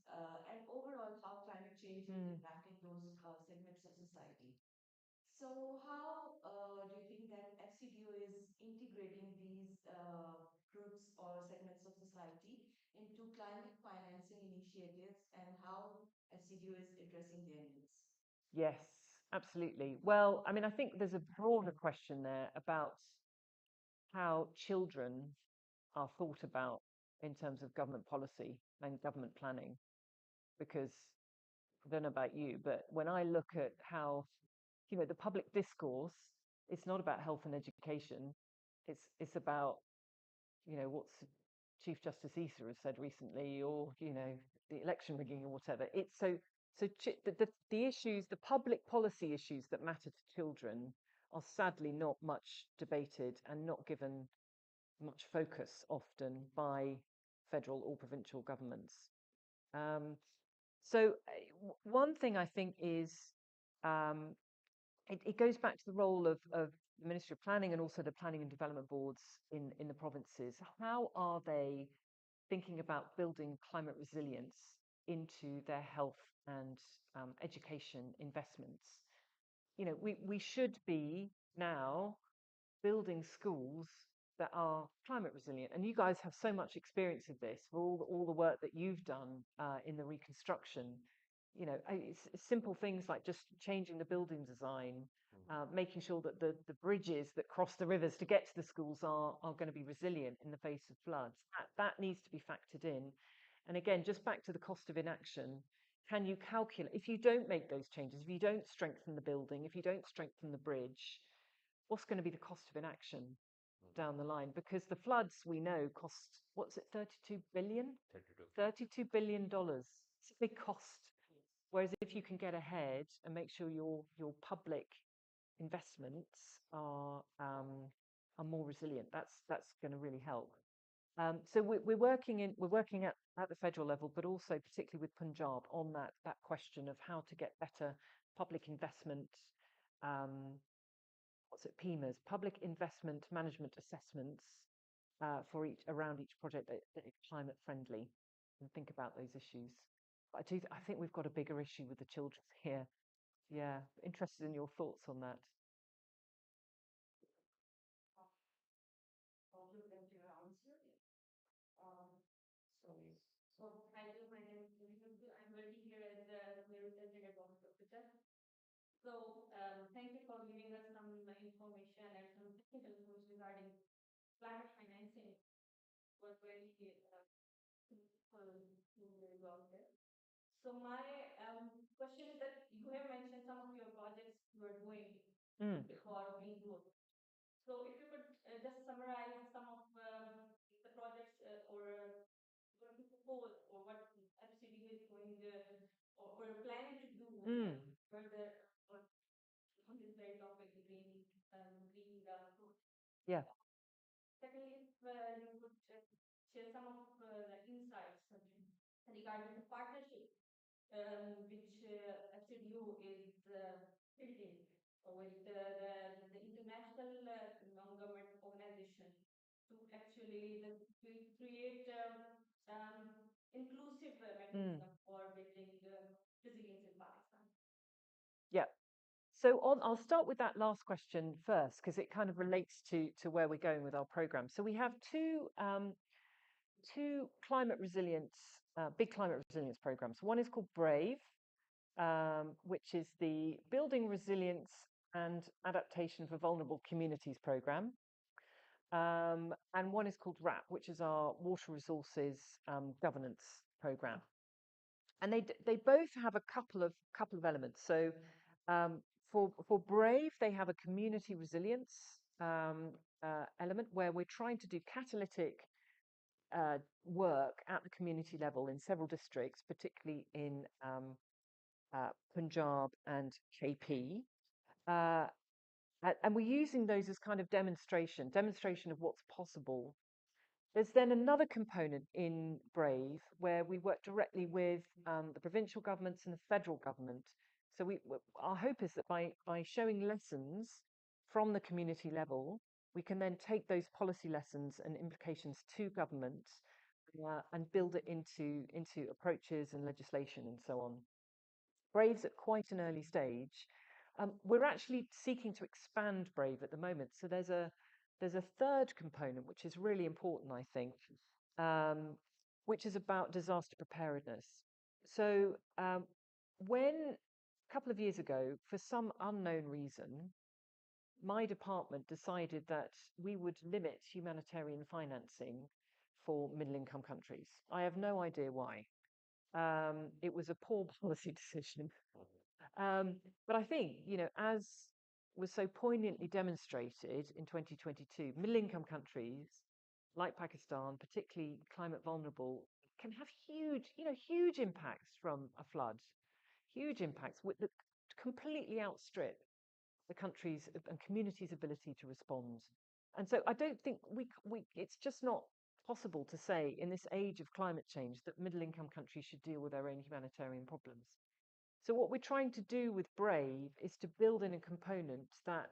and overall how climate change is mm. impacting those segments of society. So, how do you think that FCDO is integrating these groups or segments of society into climate financing initiatives and how FCDO is addressing their needs? Yes, absolutely. Well, I mean, I think there's a broader question there about how children are thought about in terms of government policy and government planning. Because I don't know about you, but when I look at how, the public discourse, it's not about health and education. It's about, what's Chief Justice Issa has said recently, or the election rigging or whatever. It's the issues, the public policy issues that matter to children, are sadly not much debated and not given much focus often by federal or provincial governments. Um, so one thing I think is, um, it goes back to the role of the Ministry of Planning and also the planning and development boards in the provinces. How are they thinking about building climate resilience into their health and education investments? We should be now building schools that are climate resilient. And you guys have so much experience of this for all the work that you've done in the reconstruction. It's simple things like just changing the building design, making sure that the bridges that cross the rivers to get to the schools are going to be resilient in the face of floods. That needs to be factored in. And again, just back to the cost of inaction. Can you calculate, if you don't make those changes, if you don't strengthen the building, if you don't strengthen the bridge, what's going to be the cost of inaction down the line? Because the floods, we know, cost, what's it, 32 billion? 32. $32 billion. It's a big cost. Whereas if you can get ahead and make sure your public investments are more resilient, that's going to really help. So we're working at the federal level, but also particularly with Punjab on that question of how to get better public investment. What's it, PIMAs, public investment management assessments, for around each project that is climate friendly, and think about those issues. But I think we've got a bigger issue with the children here. Yeah, interested in your thoughts on that. Also, thank you, answer. Um, so, so thank you. My name is Nidhi. I'm working here as a neurosurgeon at hospital. So, thank you for giving us some information and some technical tools regarding climate financing. Was very very well there. So my question is that you have mentioned some of your projects you are doing Mm, for green growth. So if you could just summarize some of the projects or going to propose or what FCD is going or planning to do mm, further on this very topic, the green growth. yeah. Secondly, if you could share some of the insights regarding the partnership which FCDO is building with the international non-government organization to actually to create inclusive Mm, mechanism for building resilience in Pakistan. yeah. So I'll start with that last question first because it kind of relates to where we're going with our program. So we have two climate resilience, big climate resilience programs. One is called Brave, which is the Building Resilience and Adaptation for Vulnerable Communities program. And one is called RAP, which is our Water Resources Governance program. And they both have a couple of elements. So for Brave, they have a community resilience element where we're trying to do catalytic work at the community level in several districts, particularly in Punjab and KP. Uh, and we're using those as kind of demonstration of what's possible. There's then another component in Brave where we work directly with the provincial governments and the federal government. So our hope is that by showing lessons from the community level, we can then take those policy lessons and implications to government and build it into approaches and legislation and so on. Brave's at quite an early stage. We're actually seeking to expand Brave at the moment. So there's a third component which is really important, I think, which is about disaster preparedness. So when a couple of years ago, for some unknown reason, my department decided that we would limit humanitarian financing for middle-income countries. I have no idea why. It was a poor policy decision. But I think, as was so poignantly demonstrated in 2022, middle-income countries like Pakistan, particularly climate vulnerable, can have huge impacts from a flood, huge impacts that completely outstrip the country's and communities' ability to respond. And so I don't think it's just not possible to say in this age of climate change that middle-income countries should deal with their own humanitarian problems. So what we're trying to do with Brave is to build in a component that,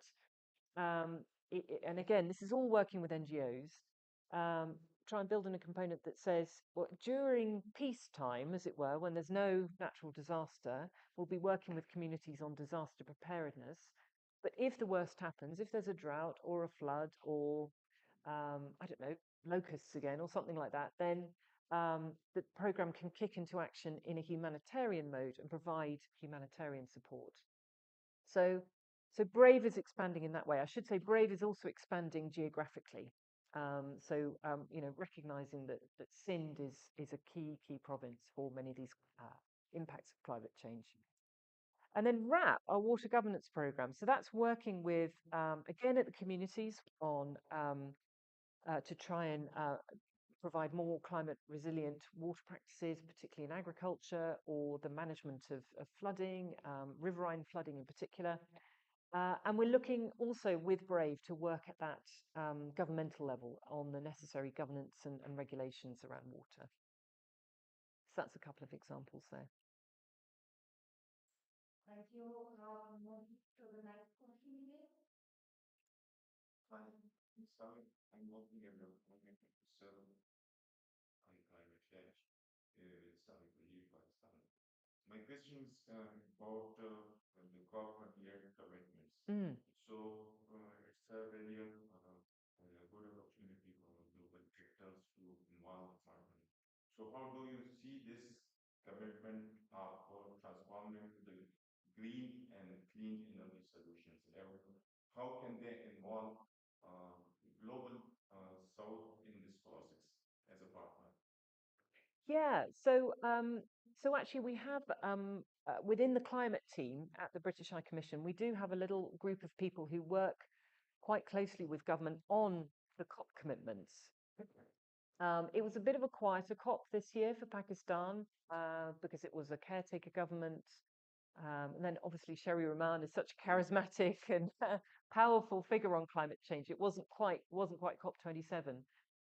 and again, this is all working with NGOs, try and build in a component that says, well, during peacetime, as it were, when there's no natural disaster, we'll be working with communities on disaster preparedness. But if the worst happens, if there's a drought or a flood or, I don't know, locusts again or something like that, then the program can kick into action in a humanitarian mode and provide humanitarian support. So, so Brave is expanding in that way. I should say Brave is also expanding geographically. Recognizing that Sindh is a key province for many of these impacts of climate change. And then RAP, our water governance program. So that's working with, again, at the communities on to try and provide more climate resilient water practices, particularly in agriculture or the management of flooding, riverine flooding in particular. And we're looking also with Brave to work at that governmental level on the necessary governance and regulations around water. So that's a couple of examples there. Thank you. To the next question, please. Hi, I'm working in the climate on climate change. Islamic belief Pakistan. My question is about the COP28 commitments. So it's a really good opportunity for global sectors to involve farming. So how do you see this commitment for transforming to the green and clean energy solutions? How can they involve global South in this process as a partner? Yeah, so actually we have within the climate team at the British High Commission, we do have a little group of people who work quite closely with government on the COP commitments. It was a bit of a quieter COP this year for Pakistan because it was a caretaker government. And then obviously Sherry Rahman is such a charismatic and powerful figure on climate change. It wasn't quite COP27.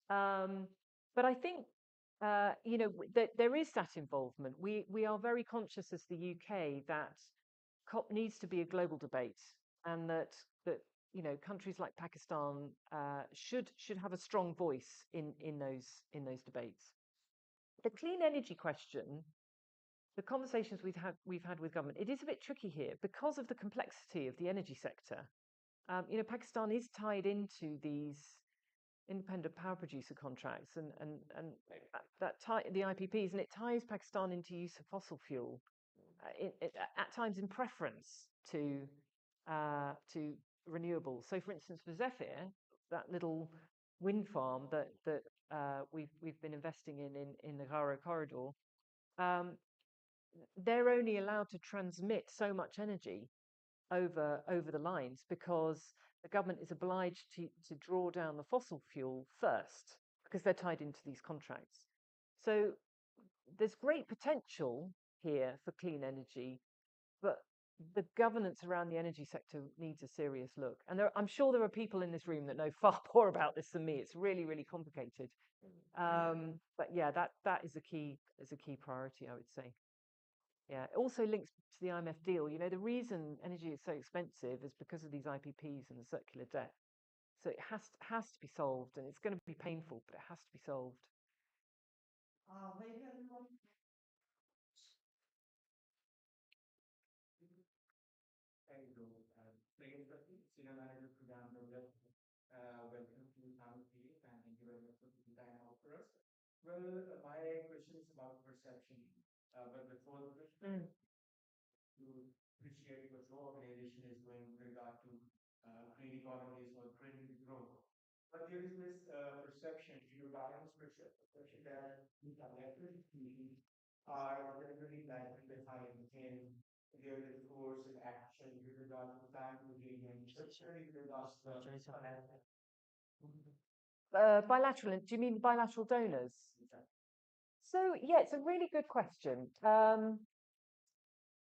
But I think that there is that involvement. We are very conscious as the UK that COP needs to be a global debate, and that countries like Pakistan should have a strong voice in those debates. The clean energy question the conversations we've had with government, it is a bit tricky here because of the complexity of the energy sector. Pakistan is tied into these independent power producer contracts and that tie the IPPs, and it ties Pakistan into use of fossil fuel at times in preference to renewables. So, for instance, for Zephyr, that little wind farm that we've been investing in the Garo corridor, um, they're only allowed to transmit so much energy over the lines because the government is obliged to draw down the fossil fuel first because they're tied into these contracts. So there's great potential here for clean energy, but the governance around the energy sector needs a serious look. And I'm sure there are people in this room that know far more about this than me. It's really, really complicated. But yeah, that is a key priority, I would say. Yeah, it also links to the IMF deal. The reason energy is so expensive is because of these IPPs and the circular debt. So it has to be solved, and it's going to be painful, but it has to be solved. Maybe everyone. Thank you. Senior Manager Program Project. Welcome to Family and thank you very much for taking time out for us. Well, my question is about perception. But before the question, to appreciate what your organization is doing with regard to green economies or green growth. But there is this perception, governance perception that electricity are generally lagging behind in their discourse and action with regard to climate resilience, especially with regards to Bilateral, do you mean bilateral donors? So yeah, it's a really good question. I'm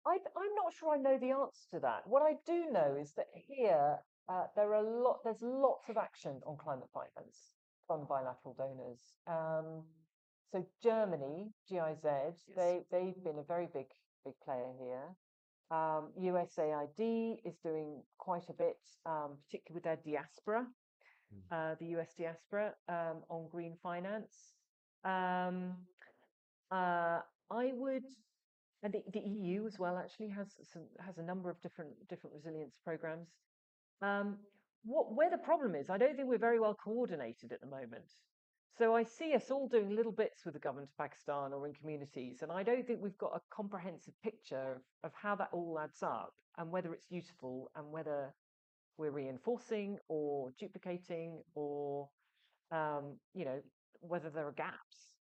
not sure I know the answer to that. What I do know is that here there's lots of action on climate finance from bilateral donors. So Germany, GIZ, they've been a very big player here. USAID is doing quite a bit, particularly with their diaspora, the US diaspora, on green finance. I would, and the EU as well actually has a number of different resilience programs. Where the problem is, I don't think we're very well coordinated at the moment. So I see us all doing little bits with the government of Pakistan or in communities, and I don't think we've got a comprehensive picture of how that all adds up and whether it's useful and whether we're reinforcing or duplicating or whether there are gaps.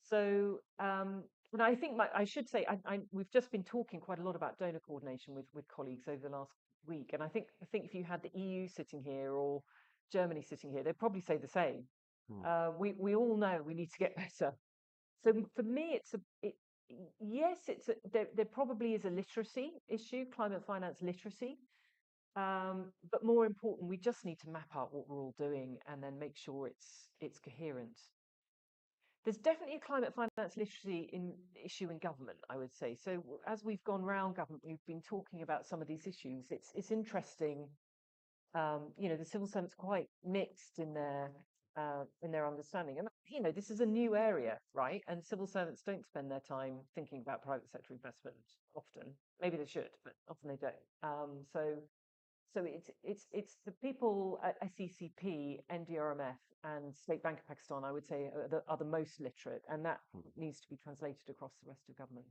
So, but I think I should say we've just been talking quite a lot about donor coordination with colleagues over the last week, and I think if you had the EU sitting here or Germany sitting here, they'd probably say the same. We all know we need to get better. So for me, there probably is a literacy issue, climate finance literacy. But more important, we just need to map out what we're all doing and then make sure it's coherent. There's definitely a climate finance literacy issue in government, I would say. So as we've gone round government, we've been talking about some of these issues. It's interesting. The civil servants are quite mixed in their understanding, and this is a new area, right? And civil servants don't spend their time thinking about private sector investment often. Maybe they should, but often they don't. So it's the people at SECP, NDRMF, and State Bank of Pakistan, I would say, are the most literate, and that needs to be translated across the rest of government.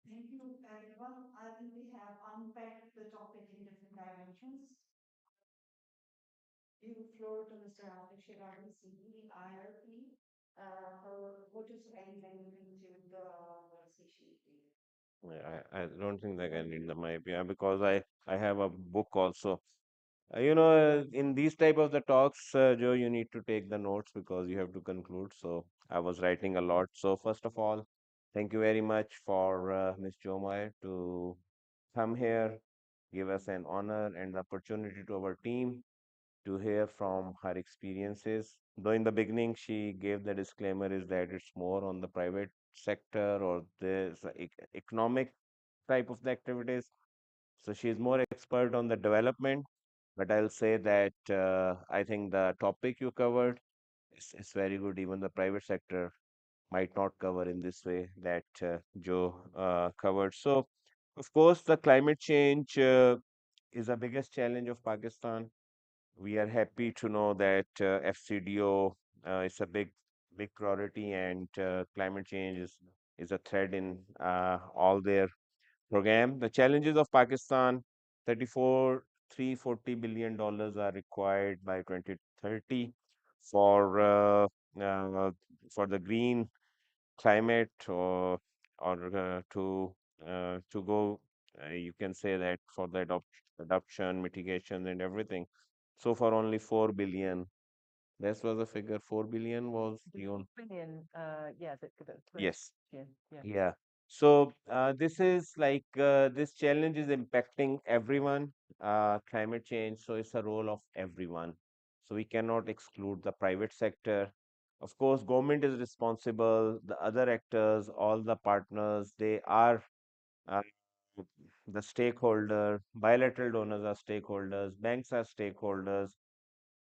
Thank you, everyone. I think we have unpacked the topic in different dimensions. Give the floor to Mr. Atik Shirazi, CE, IRP, for what is anything into the conversation. I don't think that I need the mic, yeah, because I have a book also. In these type of the talks, Joe, you need to take the notes because you have to conclude. So I was writing a lot. So first of all, thank you very much for Ms. Joe Moir to come here, give us an honor and the opportunity to our team to hear from her experiences. Though in the beginning she gave the disclaimer is that it's more on the private sector or this economic type of the activities. So she is more expert on the development. But I'll say that I think the topic you covered is very good. Even the private sector might not cover in this way that Joe covered. So, of course, the climate change is the biggest challenge of Pakistan. We are happy to know that FCDO is a big priority, and climate change is a thread in all their program. The challenges of Pakistan: 34 $340 billion are required by 2030 for uh, for the green climate, or to go. You can say that for the adoption, mitigation, and everything. So far, only 4 billion. This was the figure. 4 billion was the on. Billion, yeah, Yes. yeah, yeah. Yeah. So this is like this challenge is impacting everyone, climate change. So it's a role of everyone. So we cannot exclude the private sector. Of course, government is responsible. The other actors, all the partners, they are uh, the stakeholder. Bilateral donors are stakeholders. Banks are stakeholders.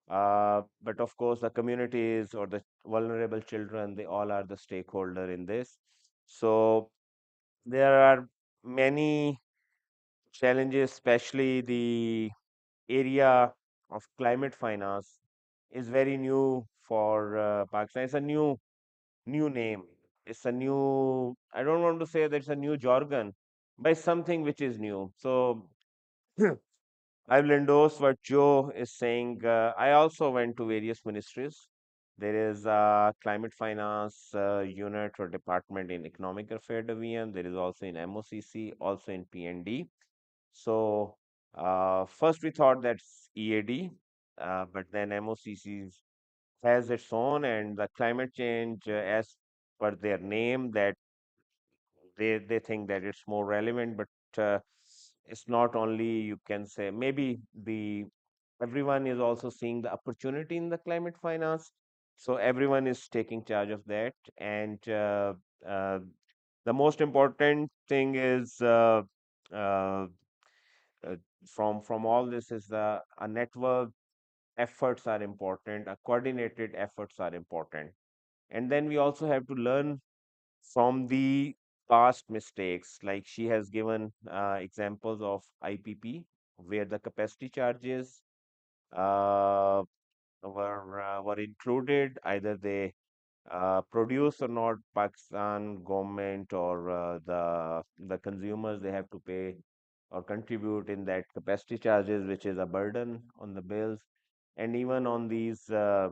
But of course, the communities or the vulnerable children, they all are the stakeholder in this. So there are many challenges, especially the area of climate finance is very new for Pakistan. It's a new name. It's a new, I don't want to say that it's a new jargon, but it's something which is new. So I will endorse what Joe is saying. I also went to various ministries. There is a climate finance unit or department in Economic Affairs Division. There is also in MOCC, also in PND. So first we thought that's EAD, but then MOCC has its own, and the climate change, as per their name, that they think that it's more relevant, but it's not only, you can say, maybe the everyone is also seeing the opportunity in the climate finance, so everyone is taking charge of that. And uh, the most important thing is uh, uh, from all this is the a network efforts are important, a coordinated efforts are important. And then we also have to learn from the past mistakes. Like she has given examples of IPP where the capacity charges uh, were included. Either they produce or not, Pakistan government or the consumers, they have to pay or contribute in that capacity charges, which is a burden on the bills. And even on these uh,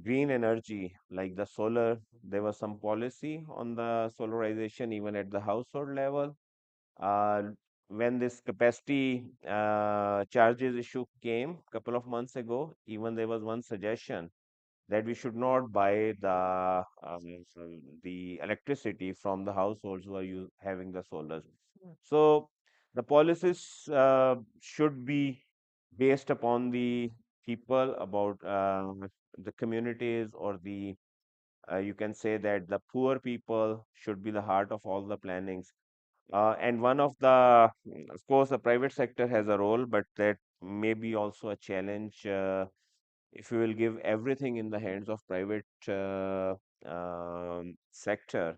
green energy, like the solar, there was some policy on the solarization even at the household level. Uh, when this capacity charges issue came a couple of months ago, even there was one suggestion that we should not buy the electricity from the households who are having the solars. So the policies should be based upon the people, about the communities, or the you can say that the poor people should be the heart of all the plannings. And one of the, of course, the private sector has a role, but that may be also a challenge. If we will give everything in the hands of private sector,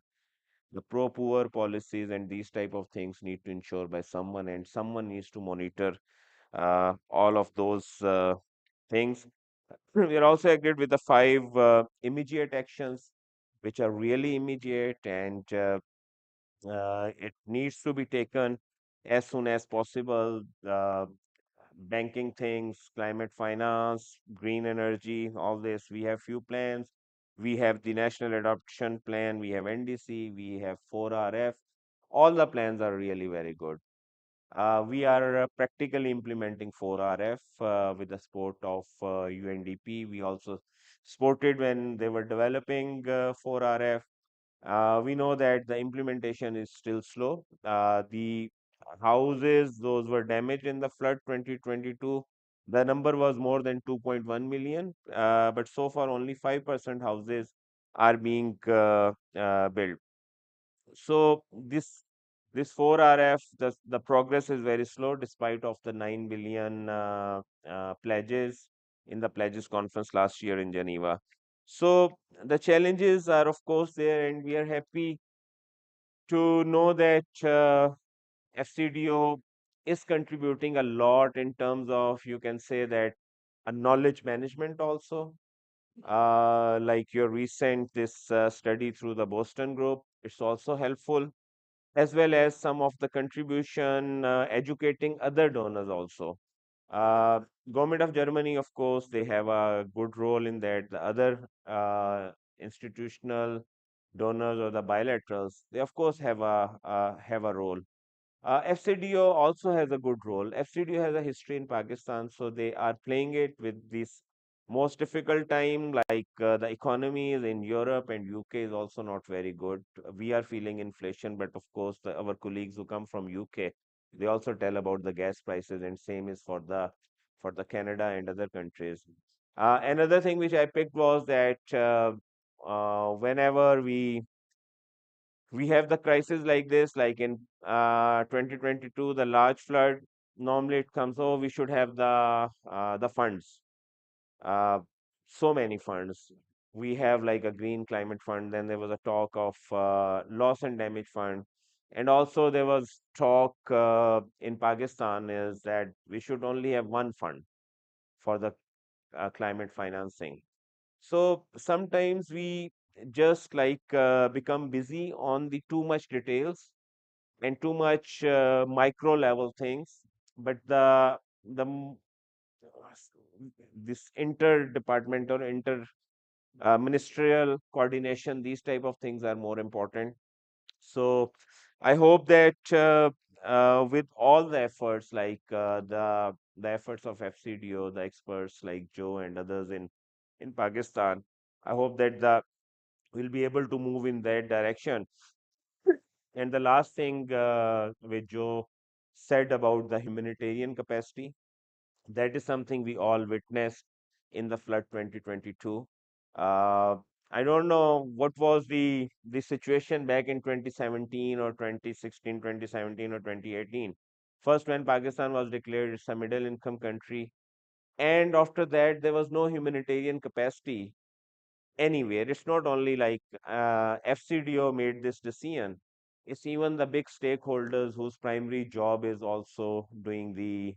the pro-poor policies and these type of things need to ensure by someone, and someone needs to monitor all of those things. We are also agreed with the five immediate actions, which are really immediate, and it needs to be taken as soon as possible. Banking things, climate finance, green energy, all this. We have few plans. We have the National Adoption Plan, we have NDC, we have 4RF. All the plans are really very good. We are practically implementing 4RF with the support of UNDP. We also supported when they were developing 4RF. We know that the implementation is still slow. The houses, those were damaged in the flood 2022. The number was more than 2.1 million, but so far only 5% houses are being built. So this 4RF, the progress is very slow despite of the 9 billion pledges in the pledges conference last year in Geneva. So the challenges are, of course, there, and we are happy to know that FCDO is contributing a lot in terms of, you can say that, a knowledge management also. Like your recent this study through the Boston group, it's also helpful, as well as some of the contribution educating other donors also. Uh, Government of Germany, of course, they have a good role in that. The other institutional donors or the bilaterals, they of course have a role. FCDO also has a good role. FCDO has a history in Pakistan, so they are playing it with this most difficult time. Like the economies in Europe and UK is also not very good. We are feeling inflation, but of course, our colleagues who come from UK, they also tell about the gas prices, and same is for the Canada and other countries. Another thing which I picked was that whenever we have the crisis like this, like in 2022, the large flood. Normally, it comes, oh, we should have the funds, uh, so many funds. We have like a green climate fund. Then there was a talk of loss and damage fund, and also there was talk in Pakistan is that we should only have one fund for the climate financing. So sometimes we just like become busy on the too much details and too much micro level things, but the m- this interdepartmental or inter ministerial coordination, these type of things are more important. So I hope that with all the efforts, like the efforts of FCDO, the experts like Joe and others in Pakistan, I hope that the we'll be able to move in that direction. And the last thing which Joe said about the humanitarian capacity, that is something we all witnessed in the flood 2022. Uh, I don't know what was the situation back in 2017 or 2016, 2017 or 2018. First, when Pakistan was declared it's a middle income country, and after that, there was no humanitarian capacity anywhere. It's not only like FCDO made this decision. It's even the big stakeholders whose primary job is also doing the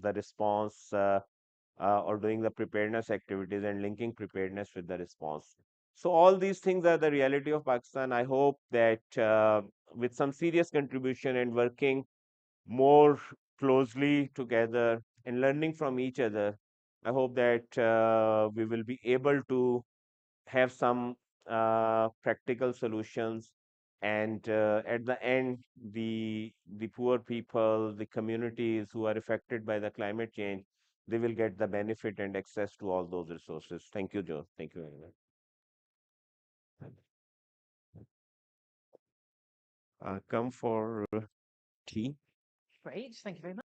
response or doing the preparedness activities and linking preparedness with the response. So all these things are the reality of Pakistan. I hope that with some serious contribution and working more closely together and learning from each other, I hope that we will be able to have some practical solutions, and at the end, the poor people, the communities who are affected by the climate change, they will get the benefit and access to all those resources. Thank you, Joe. Thank you very much. Come for tea. Great. Thank you very much.